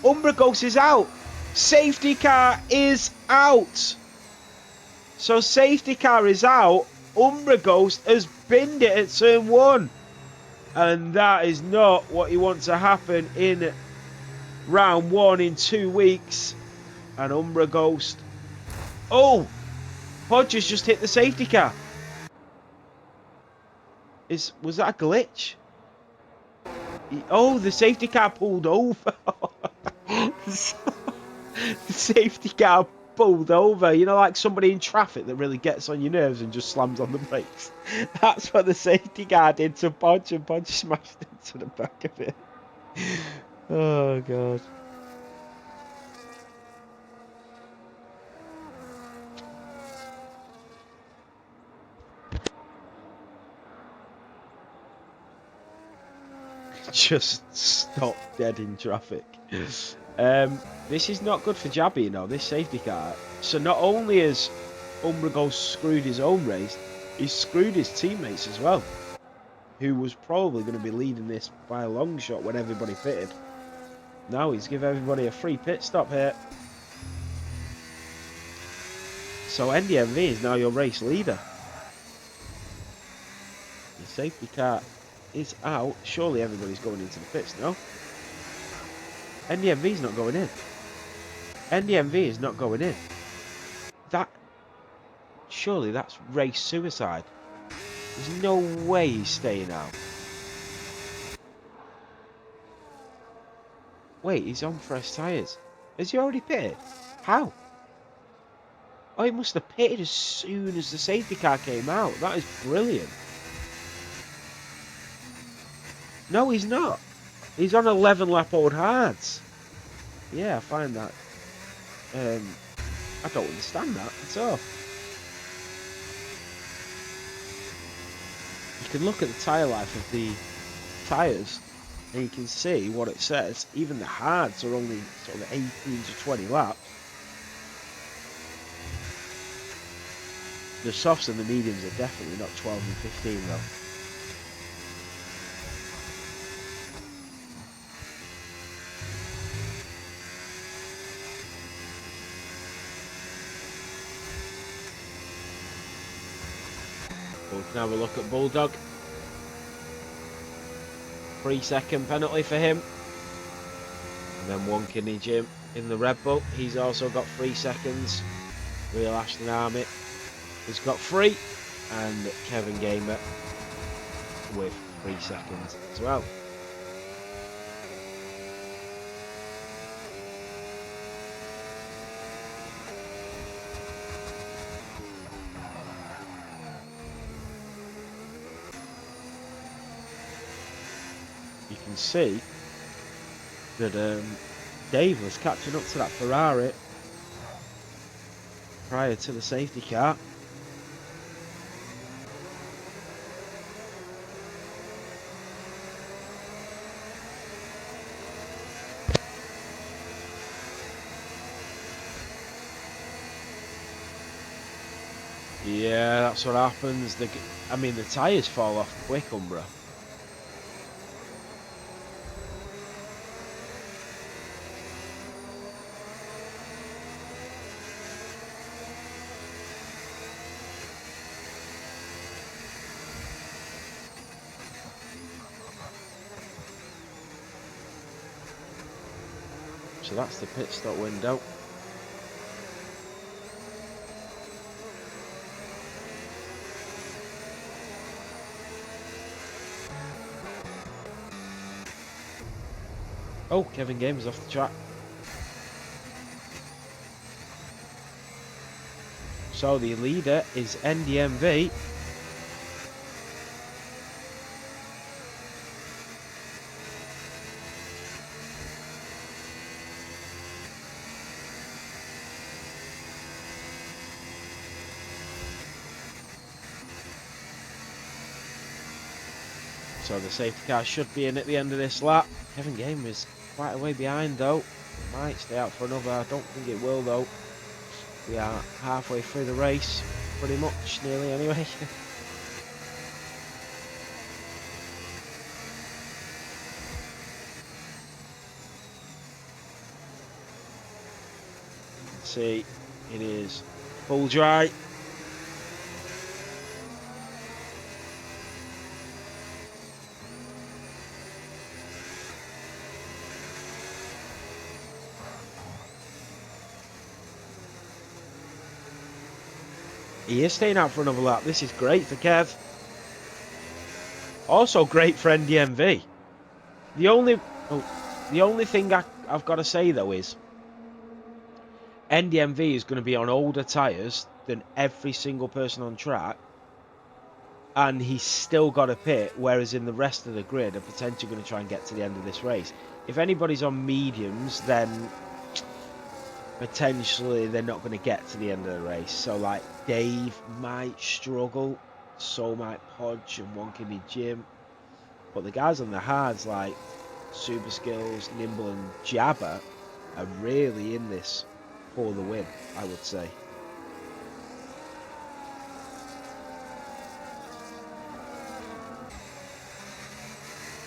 Umbra Ghost is out. Safety car is out. So safety car is out. Umbra Ghost has binned it at turn 1. And that is not what you want to happen in round 1 in 2 weeks. And Umbra Ghost. Oh! Podge has just hit the safety car. Was that a glitch? Oh, the safety car pulled over. The safety car pulled over. You know, like somebody in traffic that really gets on your nerves and just slams on the brakes. That's what the safety car did to Podge, and Podge smashed into the back of it. Oh, God. Just stop dead in traffic. This is not good for Jabby, you know, this safety car. So not only has Umbra Ghost screwed his own race, he's screwed his teammates as well, who was probably going to be leading this by a long shot when everybody pitted. Now he's given everybody a free pit stop here. So NDMV is now your race leader. The safety car is out. Surely everybody's going into the pits, no? NDMV's not going in. NDMV is not going in. Surely that's race suicide. There's no way he's staying out. Wait, he's on fresh tyres. Has he already pitted? How? Oh, he must have pitted as soon as the safety car came out. That is brilliant. No, he's not. He's on 11 lap old hards. Yeah, I find that. I don't understand that at all. You can look at the tyre life of the tyres and you can see what it says. Even the hards are only sort of 18 to 20 laps. The softs and the mediums are definitely not 12 and 15 though. We can have a look at Bulldog. 3-second penalty for him. And then One Kidney Jim in the Red Bull. He's also got 3 seconds. Real Ashton Army has got 3. And Kevin Gamer with 3 seconds as well. You can see that Dave was catching up to that Ferrari prior to the safety car. Yeah, that's what happens. I mean, the tyres fall off quick, Umbra. So that's the pit stop window. Oh, Kevin Games off the track. So the leader is NDMV. So the safety car should be in at the end of this lap. Kevin Game is quite a way behind though. Might stay out for another. I don't think it will though. We are halfway through the race. Pretty much, nearly anyway. See, it is full dry. He is staying out for another lap. This is great for Kev. Also great for NDMV. The only thing I've got to say though is NDMV is going to be on older tyres than every single person on track, and he's still got a pit, whereas in the rest of the grid are potentially going to try and get to the end of this race. If anybody's on mediums, then potentially they're not going to get to the end of the race. So like Dave might struggle, so might Podge and One Kidney Jim, but the guys on the hards like Super Skills, Nimble and Jabba are really in this for the win, I would say.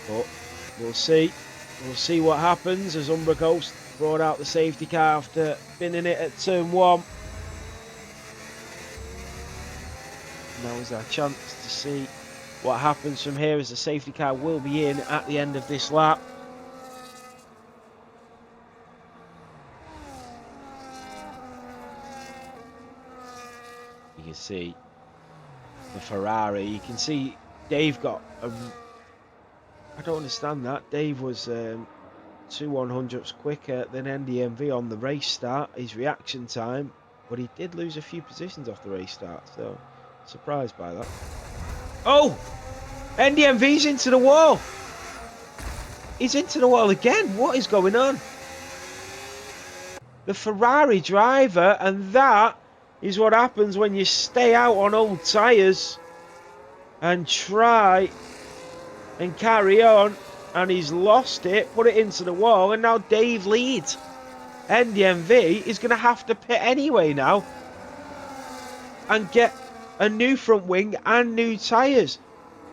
But we'll see. We'll see what happens as Umbra Ghost brought out the safety car after spinning it at turn 1. Now is our chance to see what happens from here, as the safety car will be in at the end of this lap. You can see the Ferrari. You can see Dave got I don't understand that. Dave was 2 100ths quicker than NDMV on the race start, his reaction time, but he did lose a few positions off the race start, so surprised by that. Oh! NDMV's into the wall! He's into the wall again. What is going on? The Ferrari driver, and that is what happens when you stay out on old tyres and try and carry on. And he's lost it, put it into the wall, and now Dave leads. NDMV is going to have to pit anyway now and get a new front wing and new tyres.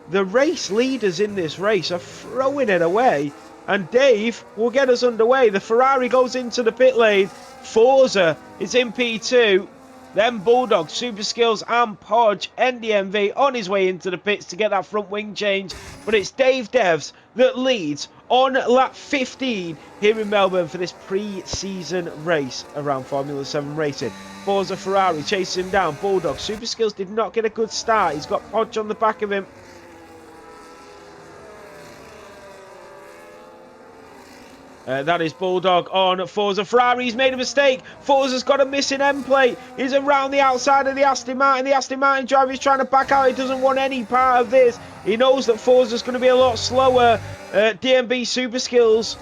The race leaders in this race are throwing it away, and Dave will get us underway. The Ferrari goes into the pit lane. Forza is in P2. Then Bulldog, Super Skills and Podge, NDMV on his way into the pits to get that front wing change. But it's Dave Devs that leads on lap 15 here in Melbourne for this pre-season race around Formula 7 racing. Forza Ferrari chasing him down. Bulldog, Super Skills did not get a good start. He's got Podge on the back of him. That is Bulldog on Forza. Ferrari's made a mistake. Forza's got a missing end plate. He's around the outside of the Aston Martin. The Aston Martin driver is trying to back out. He doesn't want any part of this. He knows that Forza's going to be a lot slower. DMB Super Skills,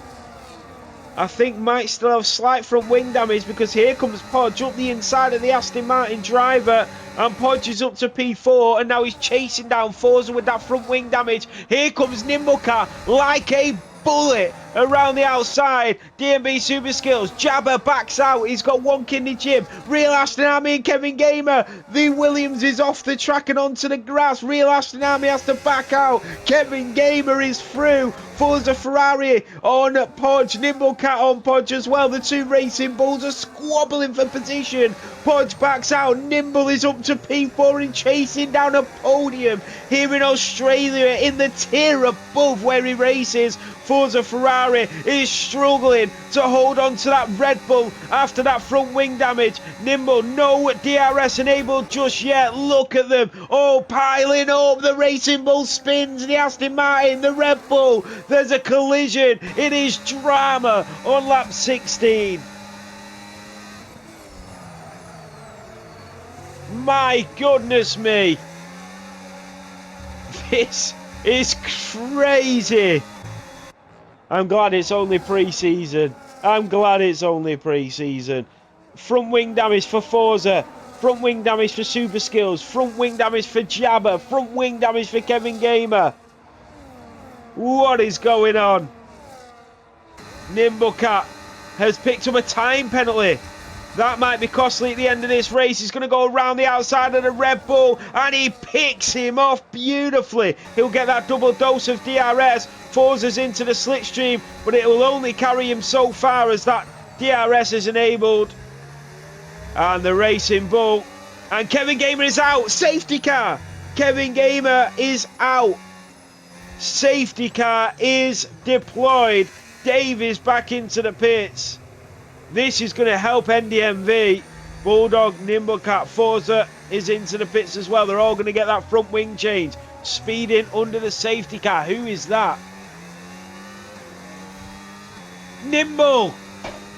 I think, might still have slight front wing damage, because here comes Podge up the inside of the Aston Martin driver. And Podge is up to P4, and now he's chasing down Forza with that front wing damage. Here comes Nimblecar like a bullet around the outside. DMB Super Skills. Jabba backs out. He's got one kidney chip. Real Aston Army and Kevin Gamer. The Williams is off the track and onto the grass. Real Aston Army has to back out. Kevin Gamer is through. Forza Ferrari on Podge. Nimblecat on Podge as well. The two Racing Bulls are squabbling for position. Podge backs out. Nimble is up to P4 and chasing down a podium here in Australia in the tier above where he races. Forza Ferrari is struggling to hold on to that Red Bull after that front wing damage. Nimble, no DRS enabled just yet. Look at them all piling up. The Racing Bull spins, the Aston Martin, the Red Bull. There's a collision. It is drama on lap 16. My goodness me. This is crazy. I'm glad it's only pre-season. I'm glad it's only pre-season. Front wing damage for Forza. Front wing damage for Super Skills. Front wing damage for Jabba. Front wing damage for Kevin Gamer. What is going on? Nimblecat has picked up a time penalty. That might be costly at the end of this race. He's going to go around the outside of the Red Bull, and he picks him off beautifully. He'll get that double dose of DRS. Forza's into the slipstream, but it will only carry him so far as that DRS is enabled. And the Racing Bull. And Kevin Gamer is out. Safety car. Kevin Gamer is out. Safety car is deployed. Dave is back into the pits. This is going to help NDMV. Bulldog, Nimblecat, Forza is into the pits as well. They're all going to get that front wing change. Speeding under the safety car. Who is that? Nimble.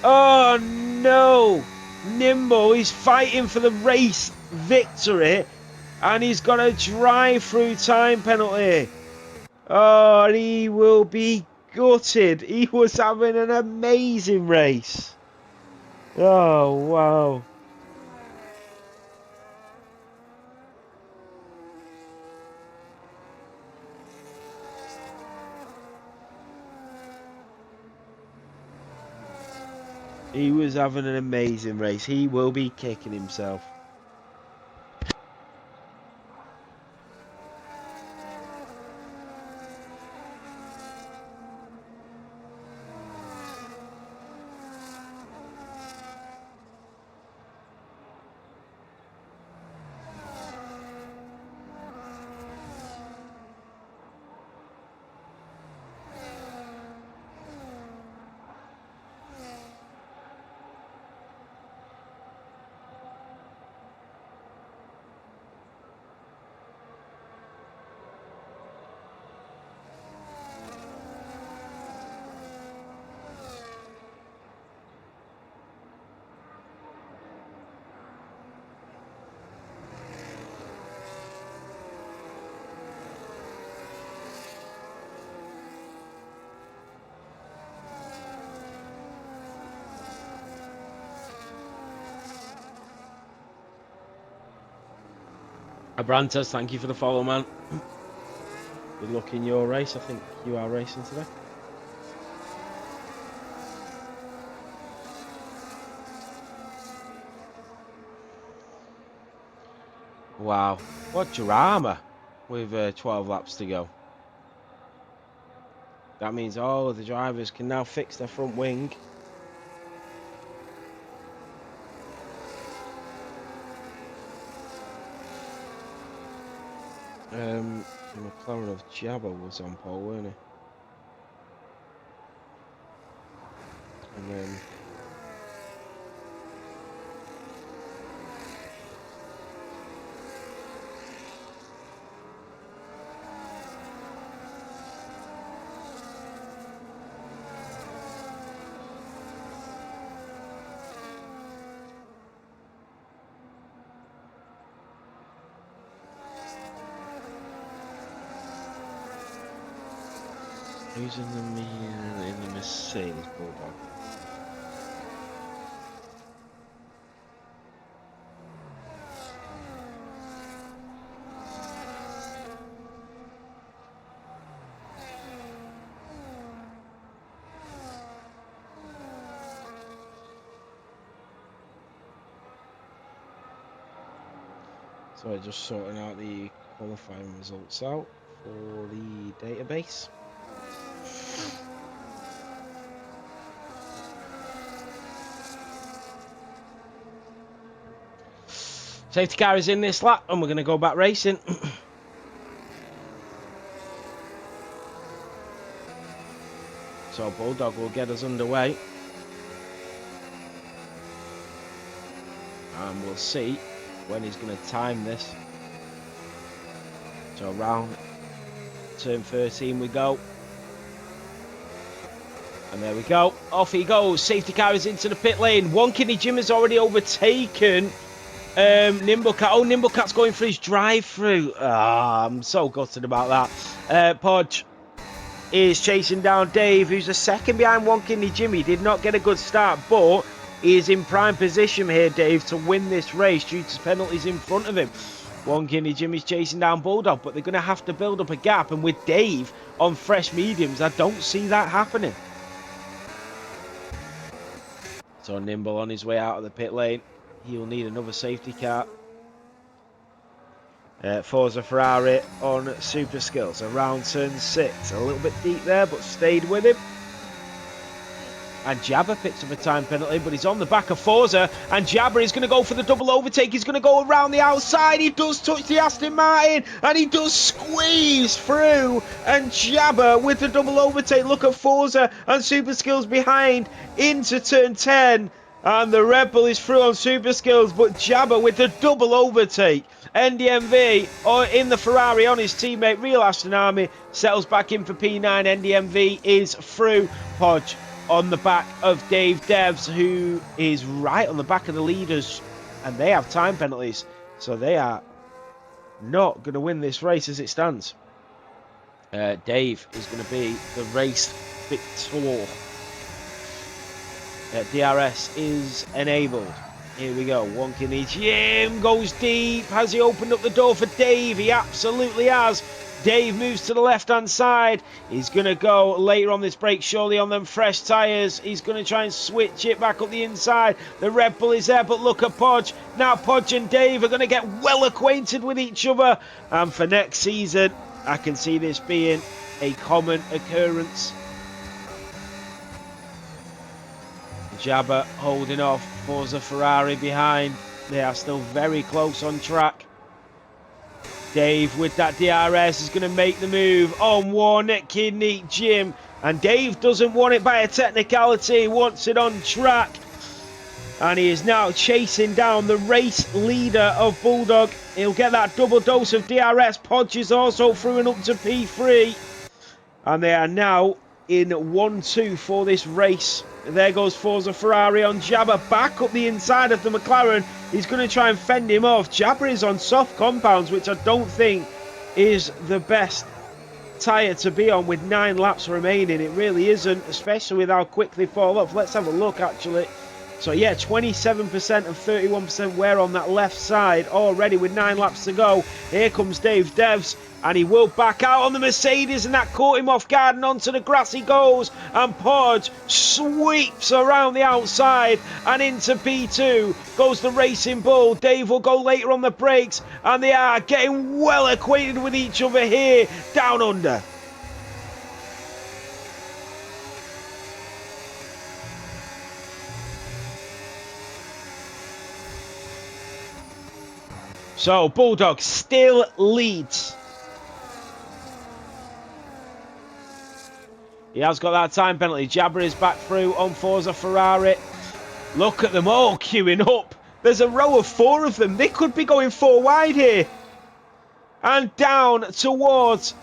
Oh no. Nimble is fighting for the race victory. And he's got a drive-through time penalty. Oh, he will be gutted. He was having an amazing race. Oh, wow. He was having an amazing race. He will be kicking himself. Abrantes, thank you for the follow, man. Good luck in your race. I think you are racing today. Wow, what drama with 12 laps to go. That means all of the drivers can now fix their front wing. The McLaren of Jabba was on pole, weren't he? And then who's in the Mercedes Bulldog? So just sorting out the qualifying results out for the database. Safety car is in this lap and we're going to go back racing. So Bulldog will get us underway. And we'll see when he's going to time this. So around turn 13 we go. And there we go. Off he goes. Safety car is into the pit lane. One Kidney Jim has already overtaken Nimblecat. Oh, Nimblecat's going for his drive-through. I'm so gutted about that. Podge is chasing down Dave, who's a second behind One Kidney Jim. He did not get a good start, but he is in prime position here, Dave, to win this race due to penalties in front of him. One Kidney Jim is chasing down Bulldog, but they're going to have to build up a gap. And with Dave on fresh mediums, I don't see that happening. So Nimble on his way out of the pit lane. He will need another safety car. Forza Ferrari on Super Skills around turn 6. A little bit deep there, but stayed with him. And Jabba picks up a time penalty, but he's on the back of Forza. And Jabba is going to go for the double overtake. He's going to go around the outside. He does touch the Aston Martin, and he does squeeze through. And Jabba with the double overtake. Look at Forza and Super Skills behind into turn 10. And the Red Bull is through on Super Skills, but Jabba with the double overtake. NDMV in the Ferrari on his teammate. Real Aston Army settles back in for P9. NDMV is through. Podge on the back of Dave Devs, who is right on the back of the leaders. And they have time penalties. So they are not going to win this race as it stands. Dave is going to be the race victor. DRS is enabled. Here we go. One Kidney Jim goes deep. Has he opened up the door for Dave? He absolutely has. Dave moves to the left-hand side. He's going to go later on this break, surely on them fresh tyres. He's going to try and switch it back up the inside. The Red Bull is there, but look at Podge. Now Podge and Dave are going to get well acquainted with each other. And for next season, I can see this being a common occurrence. Jabba holding off Forza Ferrari behind. They are still very close on track. Dave with that DRS is going to make the move on One Kidney Jim. And Dave doesn't want it by a technicality. He wants it on track. And he is now chasing down the race leader of Bulldog. He'll get that double dose of DRS. Podge is also through and up to P3. And they are now in 1-2 for this race. There goes Forza Ferrari on Jabba, back up the inside of the McLaren. He's going to try and fend him off. Jabba is on soft compounds, which I don't think is the best tyre to be on with 9 laps remaining. It really isn't, especially with how quick they fall off. Let's have a look, actually. So yeah, 27% and 31% wear on that left side already with 9 laps to go. Here comes Dave Devs, and he will back out on the Mercedes, and that caught him off guard, and onto the grass he goes, and Podge sweeps around the outside and into P2 goes the Racing Bull. Dave will go later on the brakes, and they are getting well acquainted with each other here down under. So Bulldog still leads. He has got that time penalty. Jabber is back through on Forza Ferrari. Look at them all queuing up. There's a row of 4 of them. They could be going 4 wide here. And down towards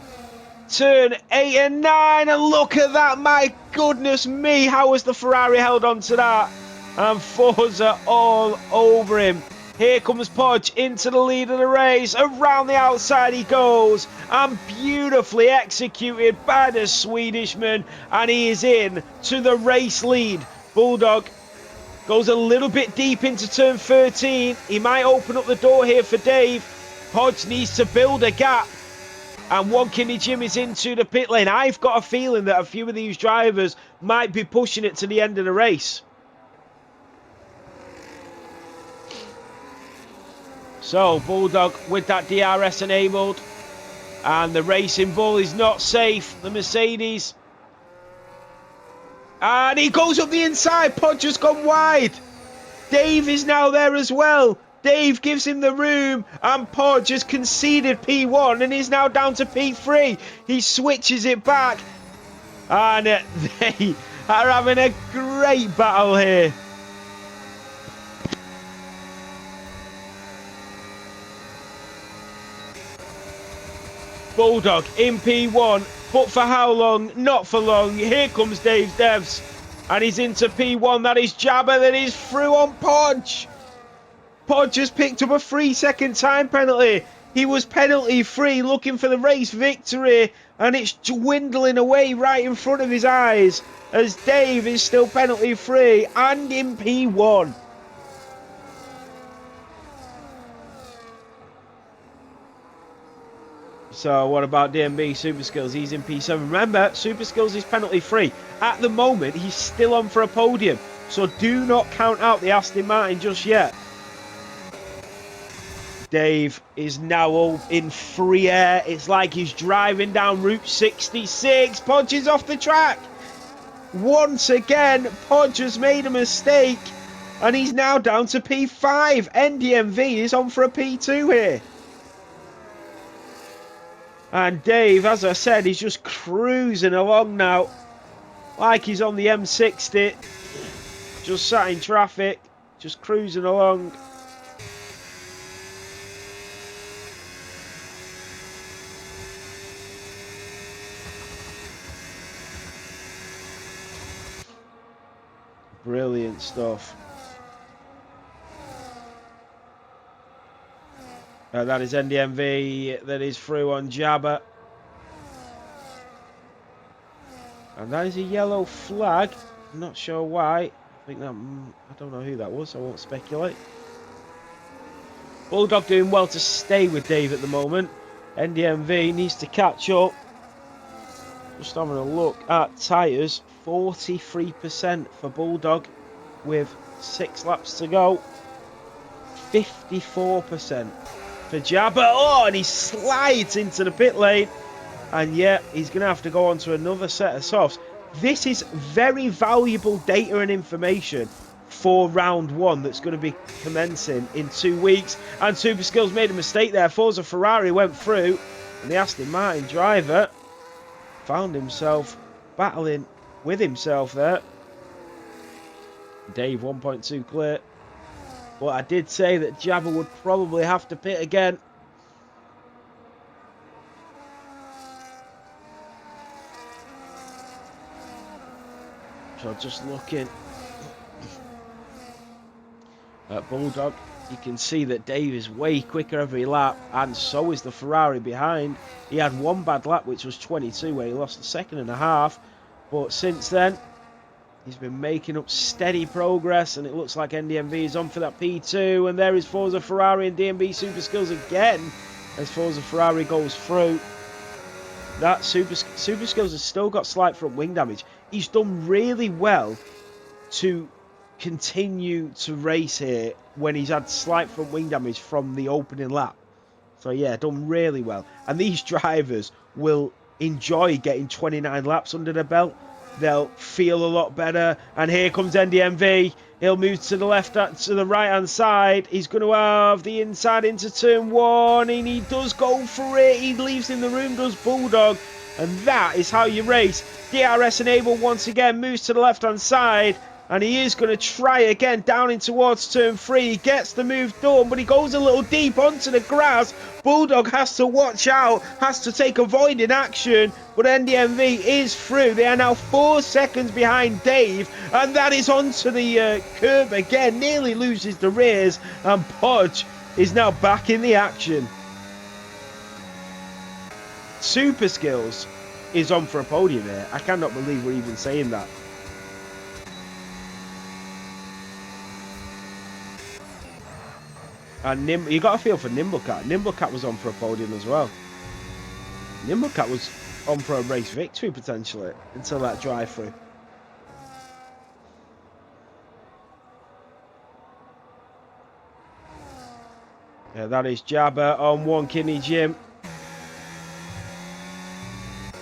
turn 8 and 9. And look at that. My goodness me. How has the Ferrari held on to that? And Forza all over him. Here comes Podge into the lead of the race. Around the outside he goes. And beautifully executed by the Swedishman. And he is in to the race lead. Bulldog goes a little bit deep into turn 13. He might open up the door here for Dave. Podge needs to build a gap. And Wonkini Jim is into the pit lane. I've got a feeling that a few of these drivers might be pushing it to the end of the race. So, Bulldog with that DRS enabled. And the Racing Bull is not safe. The Mercedes. And he goes up the inside. Podge has gone wide. Dave is now there as well. Dave gives him the room. And Podge has conceded P1 and is now down to P3. He switches it back. And they are having a great battle here. Bulldog in P1, but for how long? Not for long. Here comes Dave Devs, and he's into P1. That is Jabber, that is through on Podge. Podge has picked up a 3-second time penalty. He was penalty free, looking for the race victory, and it's dwindling away right in front of his eyes as Dave is still penalty free and in P1. So what about DMB Super Skills? He's in P7. Remember, Super Skills is penalty free. At the moment, he's still on for a podium. So do not count out the Aston Martin just yet. Dave is now in free air. It's like he's driving down Route 66. Podge is off the track. Once again, Podge has made a mistake. And he's now down to P5. NDMV is on for a P2 here. And Dave, as I said, he's just cruising along now. Like he's on the M60. Just sat in traffic. Just cruising along. Brilliant stuff. That is NDMV, that is through on Jabber. And that is a yellow flag. I'm not sure why. I think that, I don't know who that was, so I won't speculate. Bulldog doing well to stay with Dave at the moment. NDMV needs to catch up. Just having a look at tyres. 43% for Bulldog with 6 laps to go. 54% for Jabber. Oh, and he slides into the pit lane. And yeah, he's going to have to go on to another set of softs. This is very valuable data and information for round 1 that's going to be commencing in 2 weeks. And Super Skills made a mistake there. Forza Ferrari went through, and the Aston Martin driver found himself battling with himself there. Dave 1.2 clear. But I did say that Jabber would probably have to pit again. So just looking at Bulldog, you can see that Dave is way quicker every lap, and so is the Ferrari behind. He had one bad lap, which was 22, where he lost a second and a half. But since then, He's been making up steady progress, and it looks like NDMV is on for that P2. And there is Forza Ferrari and DMB Super Skills again as Forza Ferrari goes through. That Super Skills has still got slight front wing damage. He's done really well to continue to race here when he's had slight front wing damage from the opening lap. So yeah, done really well. And these drivers will enjoy getting 29 laps under their belt. They'll feel a lot better. And here comes NDMV. He'll move to the left, to the right hand side. He's going to have the inside into turn 1, and he does go for it. He leaves in the room, does Bulldog, and that is how you race. DRS enabled once again, moves to the left hand side, and he is going to try again down in towards turn 3. He gets the move done, but he goes a little deep onto the grass. Bulldog has to watch out, has to take avoiding action, but NDMV is through. They are now 4 seconds behind Dave, and that is onto the curb again. Nearly loses the rears, and Podge is now back in the action. Super Skills is on for a podium here. I cannot believe we're even saying that. And you got a feel for Nimblecat. Nimblecat was on for a podium as well. Nimblecat was on for a race victory potentially until that drive-through. Yeah, that is Jabba on one kidney Jim.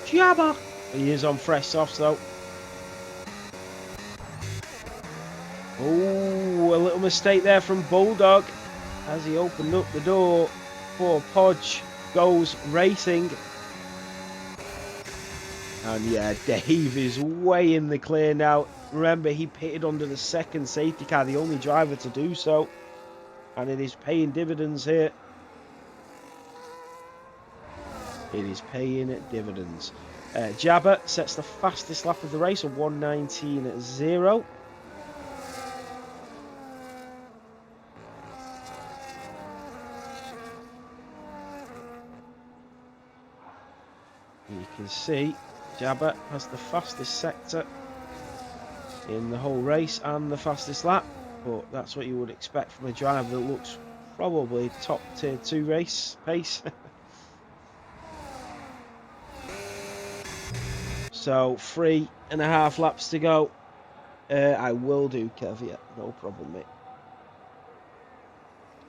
Jabba! He is on fresh softs though. Oh, a little mistake there from Bulldog as he opened up the door for Podge Goes Racing. And yeah, Dave is way in the clear now. Remember, he pitted under the second safety car, the only driver to do so. And it is paying dividends here. It is paying dividends. Jabba sets the fastest lap of the race, a 1:19.0. You can see Jabba has the fastest sector in the whole race and the fastest lap, but that's what you would expect from a driver that looks probably top tier 2 race pace. So 3.5 laps to go. I will do Kev, yeah, no problem, mate.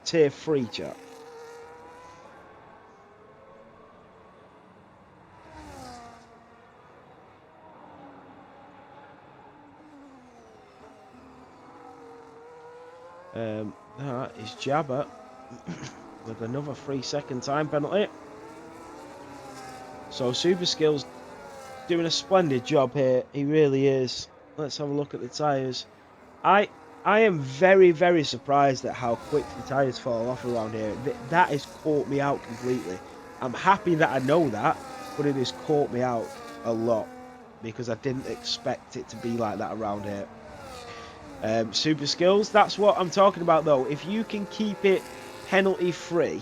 Tier 3 chap. That is Jabba with another 3-second time penalty. So Super Skills doing a splendid job here. He really is. Let's have a look at the tyres. I am very, very surprised at how quick the tyres fall off around here. That has caught me out completely. I'm happy that I know that, but it has caught me out a lot because I didn't expect it to be like that around here. Super Skills, that's what I'm talking about though. If you can keep it penalty free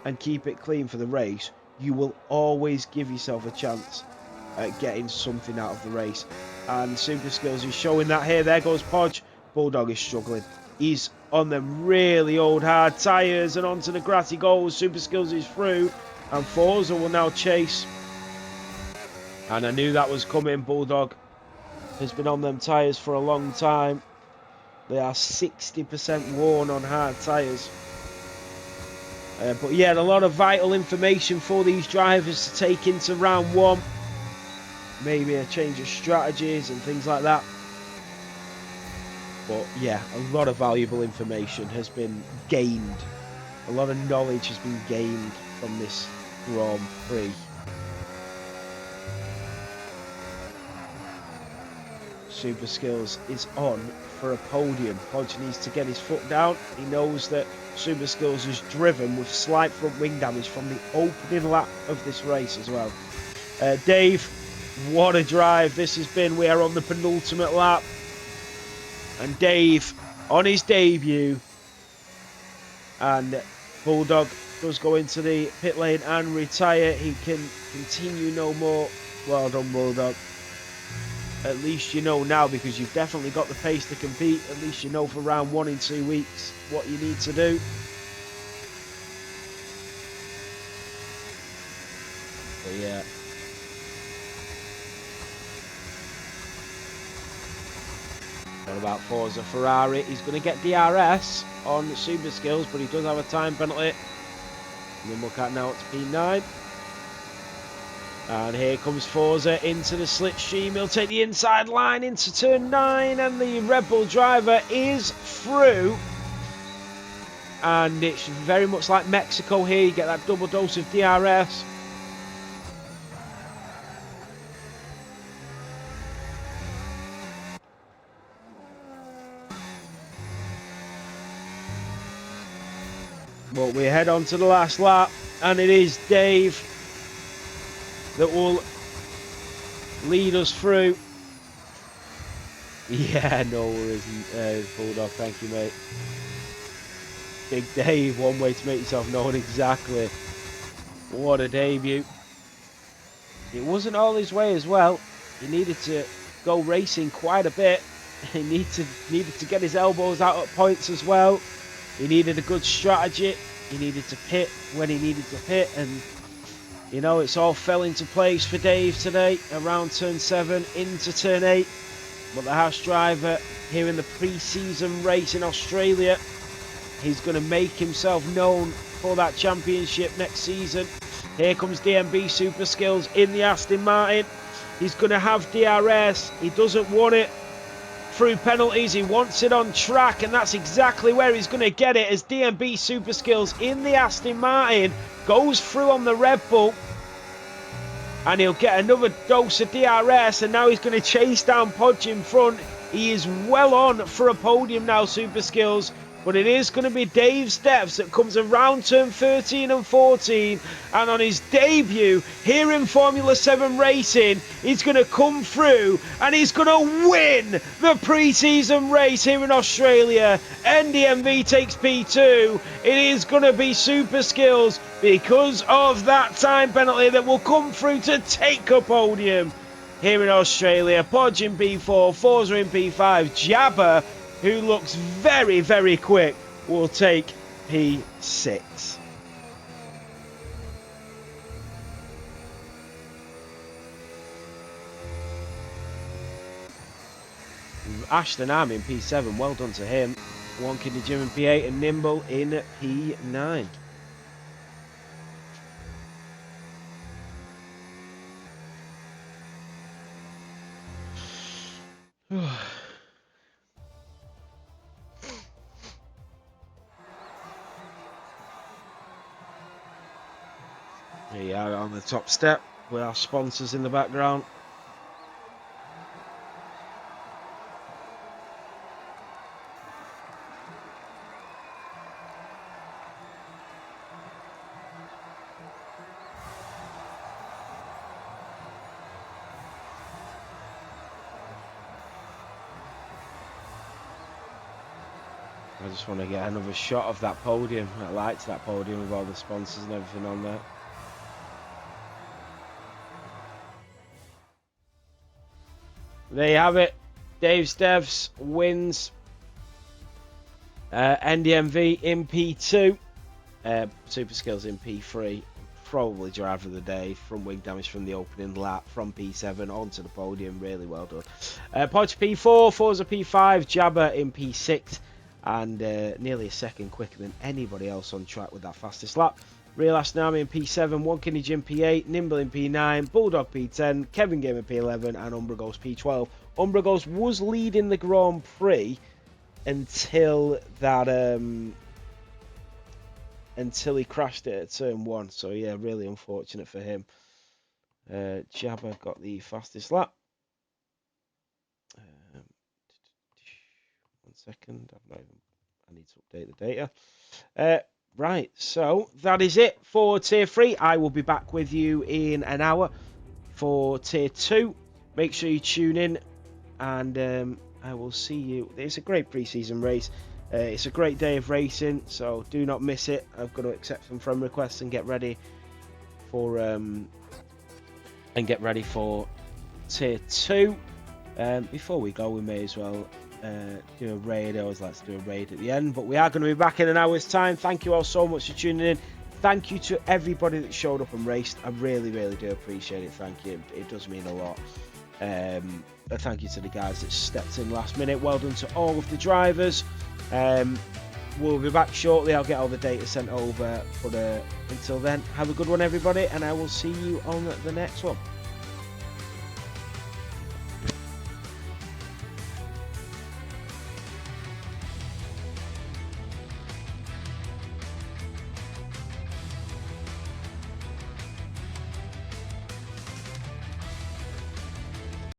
and keep it clean for the race, you will always give yourself a chance at getting something out of the race. And Super Skills is showing that here. There goes Podge. Bulldog is struggling. He's on them really old hard tyres, and onto the grass he goes. Super Skills is through, and Forza will now chase. And I knew that was coming. Bulldog has been on them tyres for a long time. They are 60% worn on hard tyres. But yeah, a lot of vital information for these drivers to take into round 1. Maybe a change of strategies and things like that. But yeah, a lot of valuable information has been gained. A lot of knowledge has been gained from this Grand Prix. Super Skills is on for a podium. Podge needs to get his foot down. He knows that Super Skills is driven with slight front wing damage from the opening lap of this race as well. Dave, what a drive this has been. We are on the penultimate lap. And Dave, on his debut, and Bulldog does go into the pit lane and retire. He can continue no more. Well done, Bulldog. at least you know now, because you've definitely got the pace to compete. At least you know for round 1 in 2 weeks what you need to do. But yeah. And about Forza Ferrari, he's going to get DRS on Super Skills, but he does have a time penalty. And then look at now it's P9. And here comes Forza into the slipstream. He'll take the inside line into turn 9, and the Red Bull driver is through. And it's very much like Mexico here. You get that double dose of DRS. But we head on to the last lap, and it is Dave that will lead us through. Yeah, no worries, Bulldog, thank you, mate. Big Dave, one way to make yourself known, exactly. What a debut. It wasn't all his way as well. He needed to go racing quite a bit. He needed to get his elbows out at points as well. He needed a good strategy. He needed to pit when he needed to pit, and you know, it's all fell into place for Dave today around turn 7 into turn 8. But the Haas driver here in the pre-season race in Australia, he's going to make himself known for that championship next season. Here comes DMB Super Skills in the Aston Martin. He's going to have DRS. He doesn't want it through penalties. He wants it on track, and that's exactly where he's going to get it, as DMB Super Skills in the Aston Martin goes through on the Red Bull, and he'll get another dose of DRS, and now he's going to chase down Podge in front. He is well on for a podium now, Super Skills, but it is going to be Dave Stephs that comes around turn 13 and 14, and on his debut here in Formula 7 racing, he's going to come through and he's going to win the pre-season race here in Australia. NDMV takes P2. It is going to be Super Skills because of that time penalty that will come through to take a podium here in Australia. Podge in P4, Forza in P5, Jabba, who looks very, very quick, will take P6. Ashton Arm in P7, well done to him. One Kidney Jim in P8 and Nimble in P9. Here you are on the top step with our sponsors in the background. I just want to get another shot of that podium. I liked that podium with all the sponsors and everything on there. There you have it. Dave Stephs wins. NDMV in P2. Super Skills in P3. Probably driver of the day. Front wing damage from the opening lap. From P7 onto the podium. Really well done. Podge P4. Forza P5. Jabba in P6. And nearly a second quicker than anybody else on track with that fastest lap. Real Aston Army in P7, One Kidney Jim P8, Nimble in P9, Bulldog P10, Kevin Gamer P11, and Umbragos P12. Umbragos was leading the Grand Prix until that until he crashed it at turn 1. So yeah, really unfortunate for him. Jabba got the fastest lap. 1 second, I need to update the data. Right, so that is it for Tier 3. I will be back with you in an hour for Tier 2. Make sure you tune in, and I will see you. It's a great pre-season race. It's a great day of racing, so do not miss it. I've got to accept some friend requests and get ready for Tier 2. Before we go, we may as well do a raid. I always like to do a raid at the end, but we are going to be back in an hour's time. Thank you all so much for tuning in. Thank you to everybody that showed up and raced. I really, really do appreciate it. Thank you. It does mean a lot. Thank you to the guys that stepped in last minute. Well done to all of the drivers. We'll be back shortly. I'll get all the data sent over. But until then, have a good one, everybody, and I will see you on the next one.